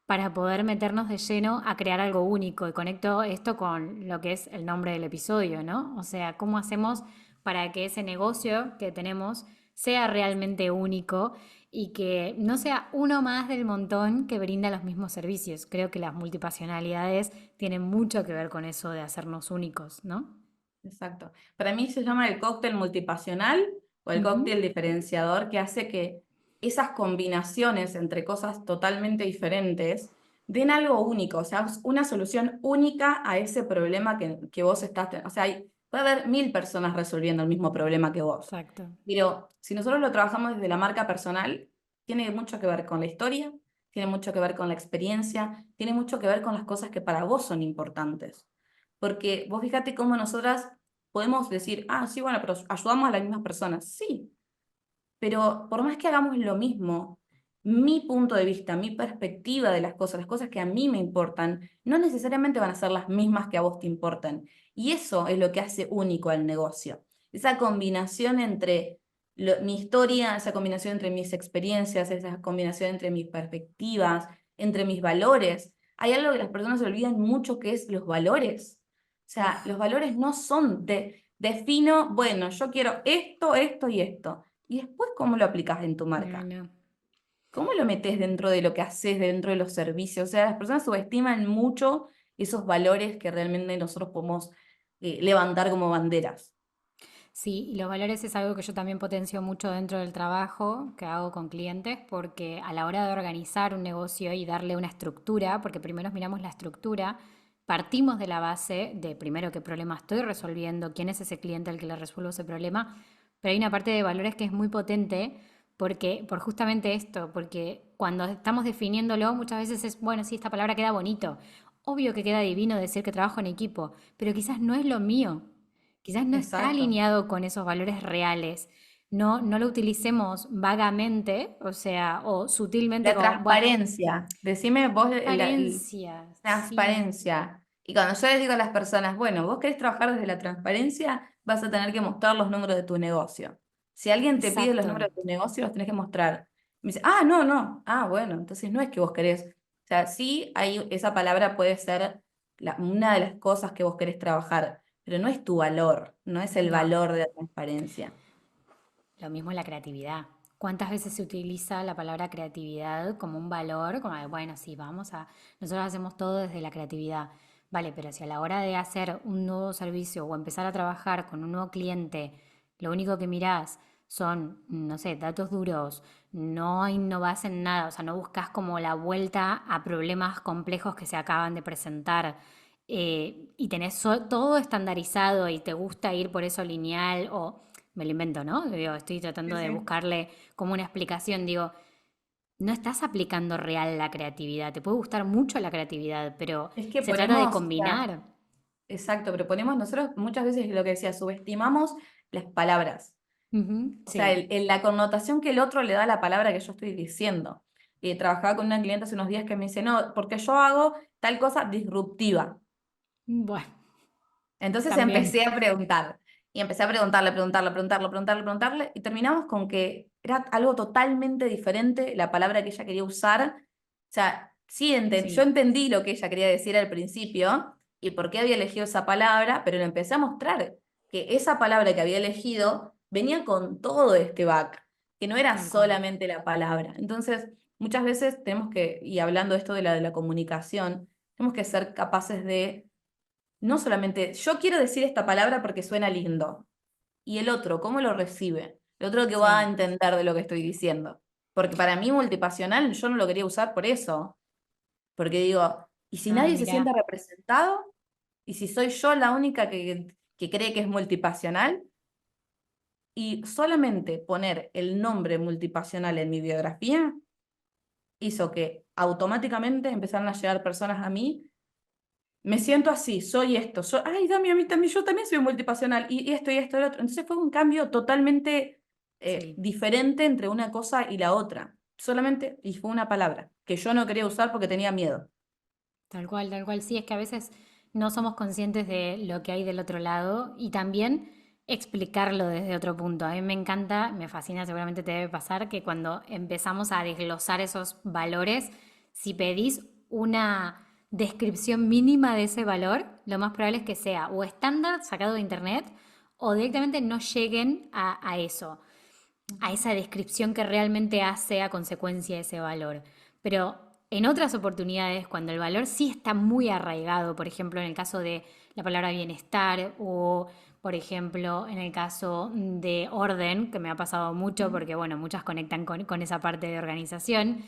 para poder meternos de lleno a crear algo único. Y conecto esto con lo que es el nombre del episodio, ¿no? O sea, ¿cómo hacemos para que ese negocio que tenemos sea realmente único y que no sea uno más del montón que brinda los mismos servicios? Creo que las multipasionalidades tienen mucho que ver con eso de hacernos únicos, ¿no? Exacto. Para mí se llama el cóctel multipasional o el Ujú. cóctel diferenciador que hace que esas combinaciones entre cosas totalmente diferentes den algo único, o sea, una solución única a ese problema que vos estás teniendo. O sea, puede haber 1000 personas resolviendo el mismo problema que vos, Exacto. pero si nosotros lo trabajamos desde la marca personal, tiene mucho que ver con la historia, tiene mucho que ver con la experiencia, tiene mucho que ver con las cosas que para vos son importantes. Porque vos fíjate cómo nosotras podemos decir, ah, sí, bueno, pero ayudamos a las mismas personas. Sí, pero por más que hagamos lo mismo, mi punto de vista, mi perspectiva de las cosas que a mí me importan, no necesariamente van a ser las mismas que a vos te importan. Y eso es lo que hace único al negocio. Esa combinación entre mi historia, esa combinación entre mis experiencias, esa combinación entre mis perspectivas, entre mis valores. Hay algo que las personas se olvidan mucho que es los valores. O sea, Uf, los valores no son defino, bueno, yo quiero esto, esto y esto. Y después, ¿cómo lo aplicas en tu no, marca? no. ¿Cómo lo metes dentro de lo que haces, dentro de los servicios? O sea, las personas subestiman mucho esos valores que realmente nosotros podemos levantar como banderas. Sí, y los valores es algo que yo también potencio mucho dentro del trabajo que hago con clientes, porque a la hora de organizar un negocio y darle una estructura, porque primero miramos la estructura, partimos de la base de primero qué problema estoy resolviendo, quién es ese cliente al que le resuelvo ese problema, pero hay una parte de valores que es muy potente porque por justamente esto, porque cuando estamos definiéndolo muchas veces es, bueno, sí, esta palabra queda bonito. Obvio que queda divino decir que trabajo en equipo, pero quizás no es lo mío. Quizás no está Exacto. alineado con esos valores reales. No, no lo utilicemos vagamente, o sea, o sutilmente La como, bueno, transparencia. Decime vos transparencia, sí, transparencia. Y cuando yo les digo a las personas, bueno, vos querés trabajar desde la transparencia, vas a tener que mostrar los números de tu negocio. Si alguien te pide los exacto. números de tu negocio, los tenés que mostrar. Me dice, ah, no, no. Ah, bueno, entonces no es que vos querés. O sea, sí, esa palabra puede ser una de las cosas que vos querés trabajar, pero no es tu valor, no es el No, valor de la transparencia. lo mismo la creatividad. ¿Cuántas veces se utiliza la palabra creatividad como un valor? Como de, bueno, sí, vamos a, nosotros hacemos todo desde la creatividad. Vale, pero si a la hora de hacer un nuevo servicio o empezar a trabajar con un nuevo cliente, lo único que mirás son, no sé, datos duros, no innovás en nada, o sea, no buscas como la vuelta a problemas complejos que se acaban de presentar, y tenés todo estandarizado y te gusta ir por eso lineal o me lo invento, ¿no? Digo, estoy tratando Sí, de sí. buscarle como una explicación. Digo, no estás aplicando real la creatividad. Te puede gustar mucho la creatividad, pero Es que se trata de ponemos, o sea, combinar. exacto, pero ponemos nosotros muchas veces lo que decía, subestimamos las palabras. Ujú, O sea, sí. la connotación que el otro le da a la palabra que yo estoy diciendo. Trabajaba con una cliente hace unos días que me dice, no, porque yo hago tal cosa disruptiva. Bueno, Entonces también. empecé a preguntar. Y empecé a preguntarle, y terminamos con que era algo totalmente diferente la palabra que ella quería usar. O sea, sí, yo Sí, entendí lo que ella quería decir al principio y por qué había elegido esa palabra, pero le empecé a mostrar que esa palabra que había elegido venía con todo este back, que no era tal cual. solamente la palabra. Entonces, muchas veces tenemos que, y hablando de esto de la comunicación, tenemos que ser capaces de no solamente, yo quiero decir esta palabra porque suena lindo, y el otro, ¿cómo lo recibe? El otro que va a Sí, entender de lo que estoy diciendo. Porque para mí multipasional yo no lo quería usar por eso, porque digo, ¿y si ah, nadie se mira, siente representado? ¿Y si soy yo la única que cree que es multipasional? Y solamente poner el nombre multipasional en mi biografía hizo que automáticamente empezaran a llegar personas a mí. Me siento así, soy esto, ay, Dami, a mí también, yo también soy multipasional, y esto, y el otro. Entonces fue un cambio totalmente sí, diferente entre una cosa y la otra. Solamente, y fue una palabra que yo no quería usar porque tenía miedo. tal cual, tal cual. Sí, es que a veces no somos conscientes de lo que hay del otro lado y también explicarlo desde otro punto. A mí me encanta, me fascina, seguramente te debe pasar que cuando empezamos a desglosar esos valores, si pedís una descripción mínima de ese valor, lo más probable es que sea o estándar sacado de internet o directamente no lleguen a eso, a esa descripción que realmente hace a consecuencia ese valor. Pero en otras oportunidades, cuando el valor sí está muy arraigado, por ejemplo, en el caso de la palabra bienestar o, por ejemplo, en el caso de orden, que me ha pasado mucho Ujú. porque, bueno, muchas conectan con esa parte de organización,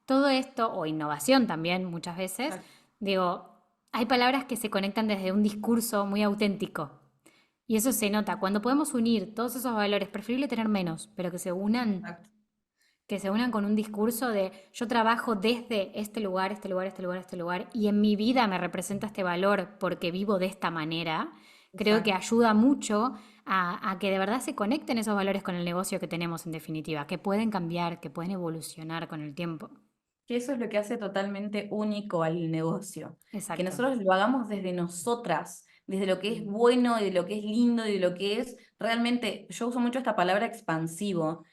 todo esto, o innovación también muchas veces, Exacto, digo, hay palabras que se conectan desde un discurso muy auténtico. Y eso se nota. Cuando podemos unir todos esos valores, preferible tener menos, pero exacto. que se unan con un discurso de yo trabajo desde este lugar, este lugar, este lugar, este lugar, y en mi vida me representa este valor porque vivo de esta manera, creo que Exacto. ayuda mucho a que de verdad se conecten esos valores con el negocio que tenemos en definitiva, que pueden cambiar, que pueden evolucionar con el tiempo. Que eso es lo que hace totalmente único al negocio. Que Exacto. nosotros lo hagamos desde nosotras, desde lo que es Mm. bueno y de lo que es lindo y de lo que es realmente, yo uso mucho esta palabra expansivo,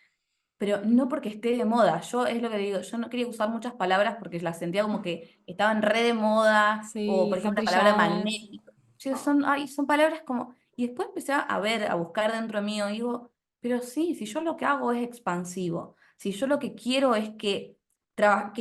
pero no porque esté de moda. Yo es lo que digo, yo no quería usar muchas palabras porque las sentía como que estaban re de moda, o Sí, por están ejemplo la palabra trilladas. magnético. Yo, son palabras como. Y después empecé a ver, a buscar dentro mío, y digo, pero sí, si yo lo que hago es expansivo, si yo lo que quiero es que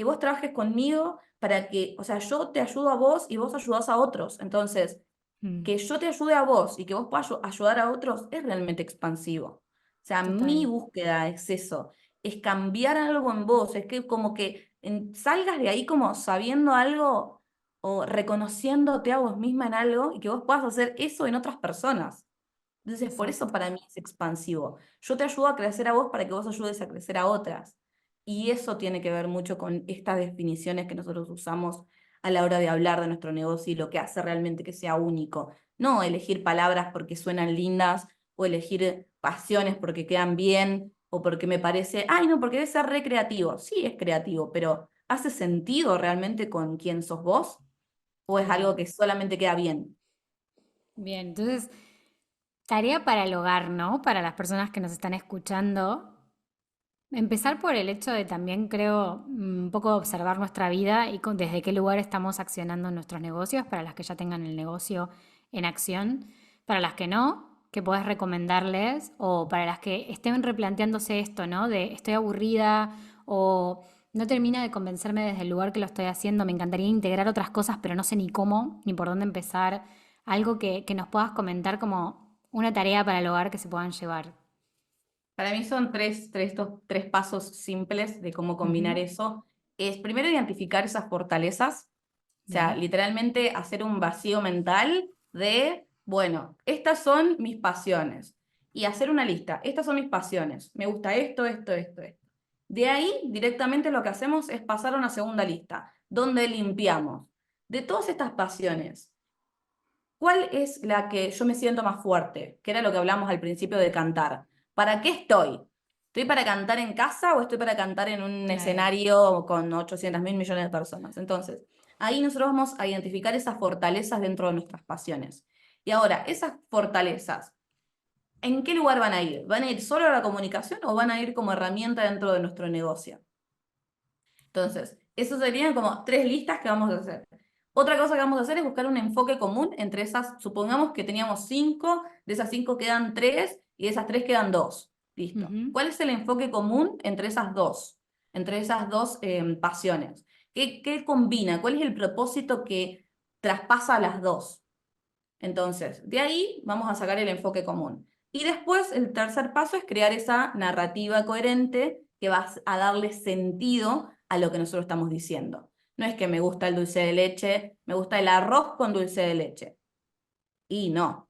vos trabajes conmigo para que, o sea, yo te ayudo a vos y vos ayudás a otros. Entonces, Mm, que yo te ayude a vos y que vos puedas ayudar a otros es realmente expansivo. O sea, mi total. búsqueda es eso, es cambiar algo en vos, es que como que salgas de ahí como sabiendo algo o reconociéndote a vos misma en algo y que vos puedas hacer eso en otras personas. Entonces, por eso Exacto. para mí es expansivo. Yo te ayudo a crecer a vos para que vos ayudes a crecer a otras. Y eso tiene que ver mucho con estas definiciones que nosotros usamos a la hora de hablar de nuestro negocio y lo que hace realmente que sea único. No elegir palabras porque suenan lindas o elegir pasiones porque quedan bien o porque me parece, ay, no, porque debe ser recreativo. Sí, es creativo, pero ¿hace sentido realmente con quién sos vos? ¿O es Claro. algo que solamente queda bien? Bien, entonces, tarea para el hogar, ¿no? Para las personas que nos están escuchando. Empezar por el hecho de también, creo, un poco observar nuestra vida y desde qué lugar estamos accionando en nuestros negocios, para las que ya tengan el negocio en acción, para las que no, que puedes recomendarles, o para las que estén replanteándose esto, ¿no? De estoy aburrida o no termina de convencerme desde el lugar que lo estoy haciendo, me encantaría integrar otras cosas, pero no sé ni cómo, ni por dónde empezar. Algo que nos puedas comentar como una tarea para el hogar que se puedan llevar. Para mí son estos tres pasos simples de cómo combinar Ujú. eso. Es primero identificar esas fortalezas, o sea, Bien. literalmente hacer un vacío mental de, bueno, estas son mis pasiones. Y hacer una lista, estas son mis pasiones. Me gusta esto, esto, esto, esto. De ahí directamente lo que hacemos es pasar a una segunda lista, donde limpiamos. De todas estas pasiones, ¿cuál es la que yo me siento más fuerte? Que era lo que hablamos al principio de cantar. ¿Para qué estoy? ¿Estoy para cantar en casa o estoy para cantar en un Claro. escenario con 800.000 millones de personas? Entonces, ahí nosotros vamos a identificar esas fortalezas dentro de nuestras pasiones. Y ahora, esas fortalezas, ¿en qué lugar van a ir? ¿Van a ir solo a la comunicación o van a ir como herramienta dentro de nuestro negocio? Entonces, eso serían como tres listas que vamos a hacer. Otra cosa que vamos a hacer es buscar un enfoque común entre esas, supongamos que teníamos 5, de esas 5 quedan 3 y de esas 3 quedan 2. Listo. Ujú. ¿Cuál es el enfoque común entre esas dos? Entre esas dos pasiones. ¿Qué combina? ¿Cuál es el propósito que traspasa a las dos? Entonces, de ahí vamos a sacar el enfoque común. Y después, el tercer paso es crear esa narrativa coherente que va a darle sentido a lo que nosotros estamos diciendo. No es que me gusta el dulce de leche, me gusta el arroz con dulce de leche. Y no.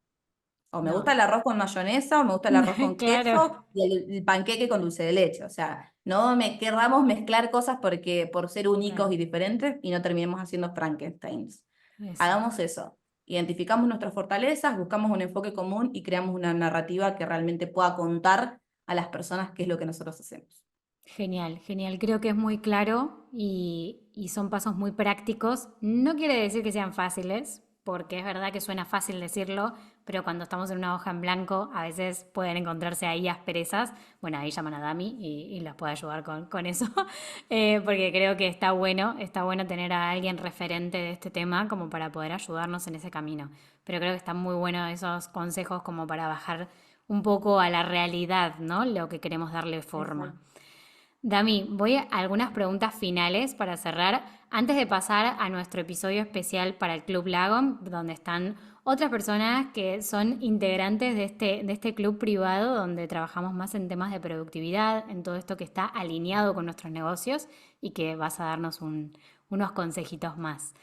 O me gusta No. el arroz con mayonesa, o me gusta el arroz con Claro. queso y el panqueque con dulce de leche. O sea, no me querramos mezclar cosas porque, por ser únicos Claro. y diferentes y no terminemos haciendo Frankensteins. Eso. Hagamos eso. Identificamos nuestras fortalezas, buscamos un enfoque común y creamos una narrativa que realmente pueda contar a las personas qué es lo que nosotros hacemos. Genial, genial. Creo que es muy claro y son pasos muy prácticos. No quiere decir que sean fáciles, porque es verdad que suena fácil decirlo, pero cuando estamos en una hoja en blanco a veces pueden encontrarse ahí asperezas. Bueno, ahí llaman a Dami y las puede ayudar con eso, porque creo que está bueno tener a alguien referente de este tema como para poder ayudarnos en ese camino. Pero creo que están muy buenos esos consejos como para bajar un poco a la realidad, ¿no? Lo que queremos darle forma. Exacto. Dami, voy a algunas preguntas finales para cerrar, antes de pasar a nuestro episodio especial para el Club Lago, donde están otras personas que son integrantes de este club privado, donde trabajamos más en temas de productividad, en todo esto que está alineado con nuestros negocios y que vas a darnos unos consejitos más.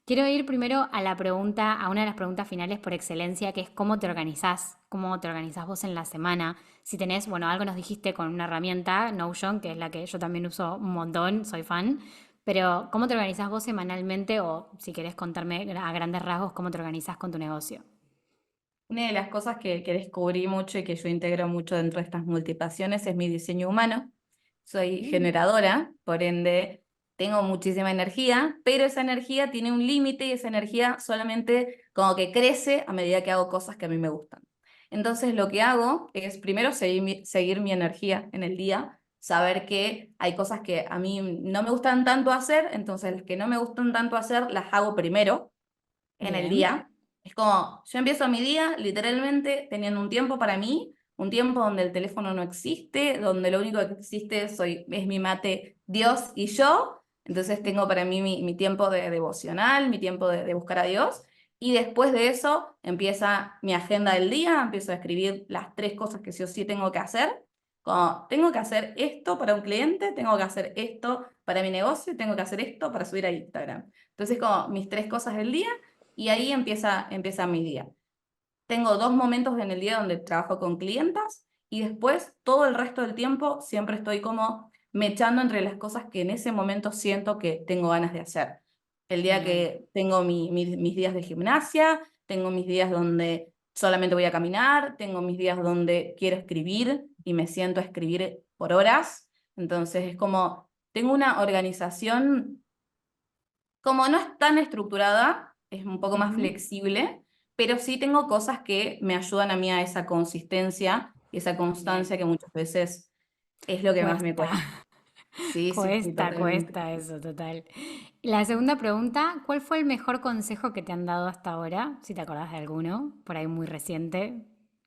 Quiero ir primero a la pregunta, a una de las preguntas finales por excelencia, que es cómo te organizás vos en la semana. Si tenés, bueno, algo nos dijiste con una herramienta, Notion, que es la que yo también uso un montón, soy fan, pero ¿cómo te organizás vos semanalmente o si querés contarme a grandes rasgos cómo te organizás con tu negocio? Una de las cosas que descubrí mucho y que yo integro mucho dentro de estas multipasiones es mi diseño humano. Soy Mm. generadora, por ende tengo muchísima energía, pero esa energía tiene un límite y esa energía solamente como que crece a medida que hago cosas que a mí me gustan. Entonces lo que hago es primero seguir mi energía en el día, saber que hay cosas que a mí no me gustan tanto hacer, entonces las que no me gustan tanto hacer las hago primero en el Bien, día. Es como, yo empiezo mi día literalmente teniendo un tiempo para mí, un tiempo donde el teléfono no existe, donde lo único que existe es mi mate, Dios y yo. Entonces tengo para mí mi tiempo de devocional, mi tiempo de buscar a Dios. Y después de eso empieza mi agenda del día, empiezo a escribir las tres cosas que sí o sí tengo que hacer. Como, tengo que hacer esto para un cliente, tengo que hacer esto para mi negocio, tengo que hacer esto para subir a Instagram. Entonces, como mis tres cosas del día y ahí empieza mi día. Tengo 2 momentos en el día donde trabajo con clientas y después todo el resto del tiempo siempre estoy como mechando entre las cosas que en ese momento siento que tengo ganas de hacer. El día genial. que tengo mis días de gimnasia, tengo mis días donde solamente voy a caminar, tengo mis días donde quiero escribir y me siento a escribir por horas. Entonces es como, tengo una organización como no es tan estructurada, es un poco más Ujú. flexible, pero sí tengo cosas que me ayudan a mí a esa consistencia y esa Bien, constancia que muchas veces es lo que más me cuesta. cuesta. Sí, sí, sí, Cuesta, totalmente. cuesta eso, total. La segunda pregunta, ¿cuál fue el mejor consejo que te han dado hasta ahora? Si te acordás de alguno, por ahí muy reciente,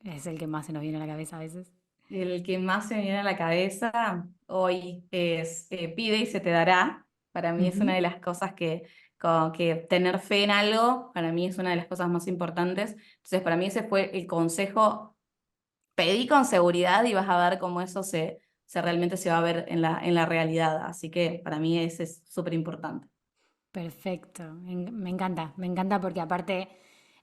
es el que más se nos viene a la cabeza a veces. El que más se me viene a la cabeza hoy es pide y se te dará. Para mí es una Ujú. de las cosas que, como que tener fe en algo, para mí es una de las cosas más importantes. Entonces, para mí ese fue el consejo. Pedí con seguridad y vas a ver cómo eso realmente se va a ver en la realidad. Así que para mí ese es súper importante. Perfecto, me encanta porque aparte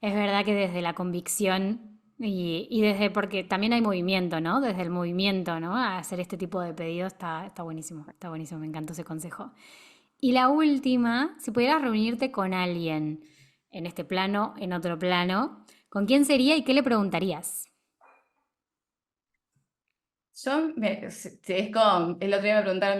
es verdad que desde la convicción Y desde, porque también hay movimiento, ¿no? Desde el movimiento, ¿no? A hacer este tipo de pedidos está buenísimo, me encantó ese consejo. Y la última, si pudieras reunirte con alguien en este plano, en otro plano, ¿con quién sería y qué le preguntarías? Es como, el otro día me preguntaron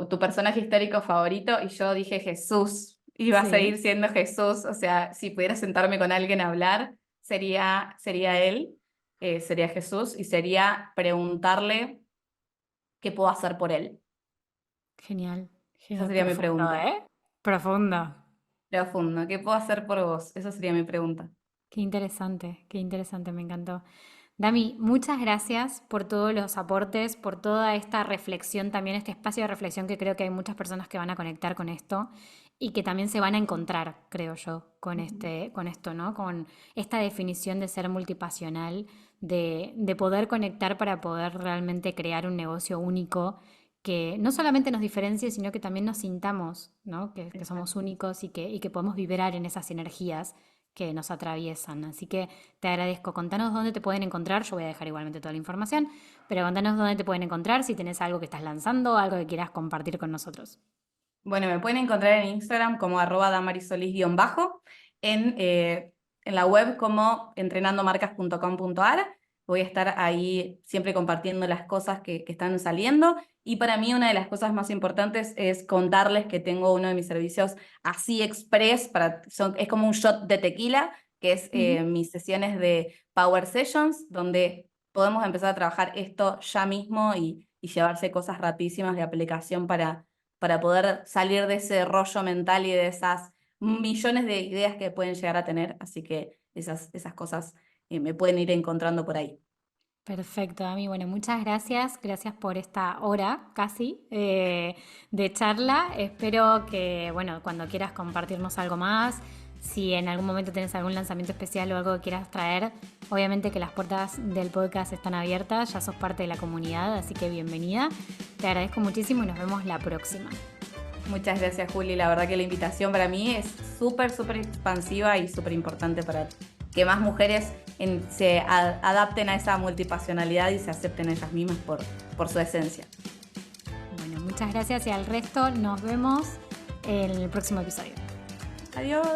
tu personaje histórico favorito y yo dije Jesús, y va a seguir Sí, siendo Jesús, o sea, si pudiera sentarme con alguien a hablar, sería él, sería Jesús, y sería preguntarle qué puedo hacer por él. genial, Esa genial, sería mi profundo, pregunta. ¿eh? Profundo. Profundo, ¿qué puedo hacer por vos? Esa sería mi pregunta. Qué interesante, me encantó. Dami, muchas gracias por todos los aportes, por toda esta reflexión, también este espacio de reflexión que creo que hay muchas personas que van a conectar con esto y que también se van a encontrar, creo yo, con esto, ¿no? Con esta definición de ser multipasional, de poder conectar para poder realmente crear un negocio único que no solamente nos diferencie, sino que también nos sintamos, ¿no? Que somos Exacto. únicos y que podemos vibrar en esas energías que nos atraviesan. Así que te agradezco. Contanos dónde te pueden encontrar. Yo voy a dejar igualmente toda la información, pero contanos dónde te pueden encontrar si tenés algo que estás lanzando, algo que quieras compartir con nosotros. Bueno, me pueden encontrar en Instagram como @damarisolis_, en la web como entrenandomarcas.com.ar. Voy a estar ahí siempre compartiendo las cosas que están saliendo. Y para mí una de las cosas más importantes es contarles que tengo uno de mis servicios así express, es como un shot de tequila, que es Ujú. mis sesiones de Power Sessions, donde podemos empezar a trabajar esto ya mismo y llevarse cosas rapidísimas de aplicación para poder salir de ese rollo mental y de esas millones de ideas que pueden llegar a tener. Así que esas cosas me pueden ir encontrando por ahí. Perfecto, Ami. Bueno, muchas gracias. Gracias por esta hora casi de charla. Espero que, bueno, cuando quieras compartirnos algo más, si en algún momento tienes algún lanzamiento especial o algo que quieras traer, obviamente que las puertas del podcast están abiertas. Ya sos parte de la comunidad, así que bienvenida. Te agradezco muchísimo y nos vemos la próxima. Muchas gracias, Juli. La verdad que la invitación para mí es súper, súper expansiva y súper importante para que más mujeres adapten a esa multipasionalidad y se acepten ellas mismas por su esencia. Bueno, muchas gracias y al resto nos vemos en el próximo episodio. Adiós.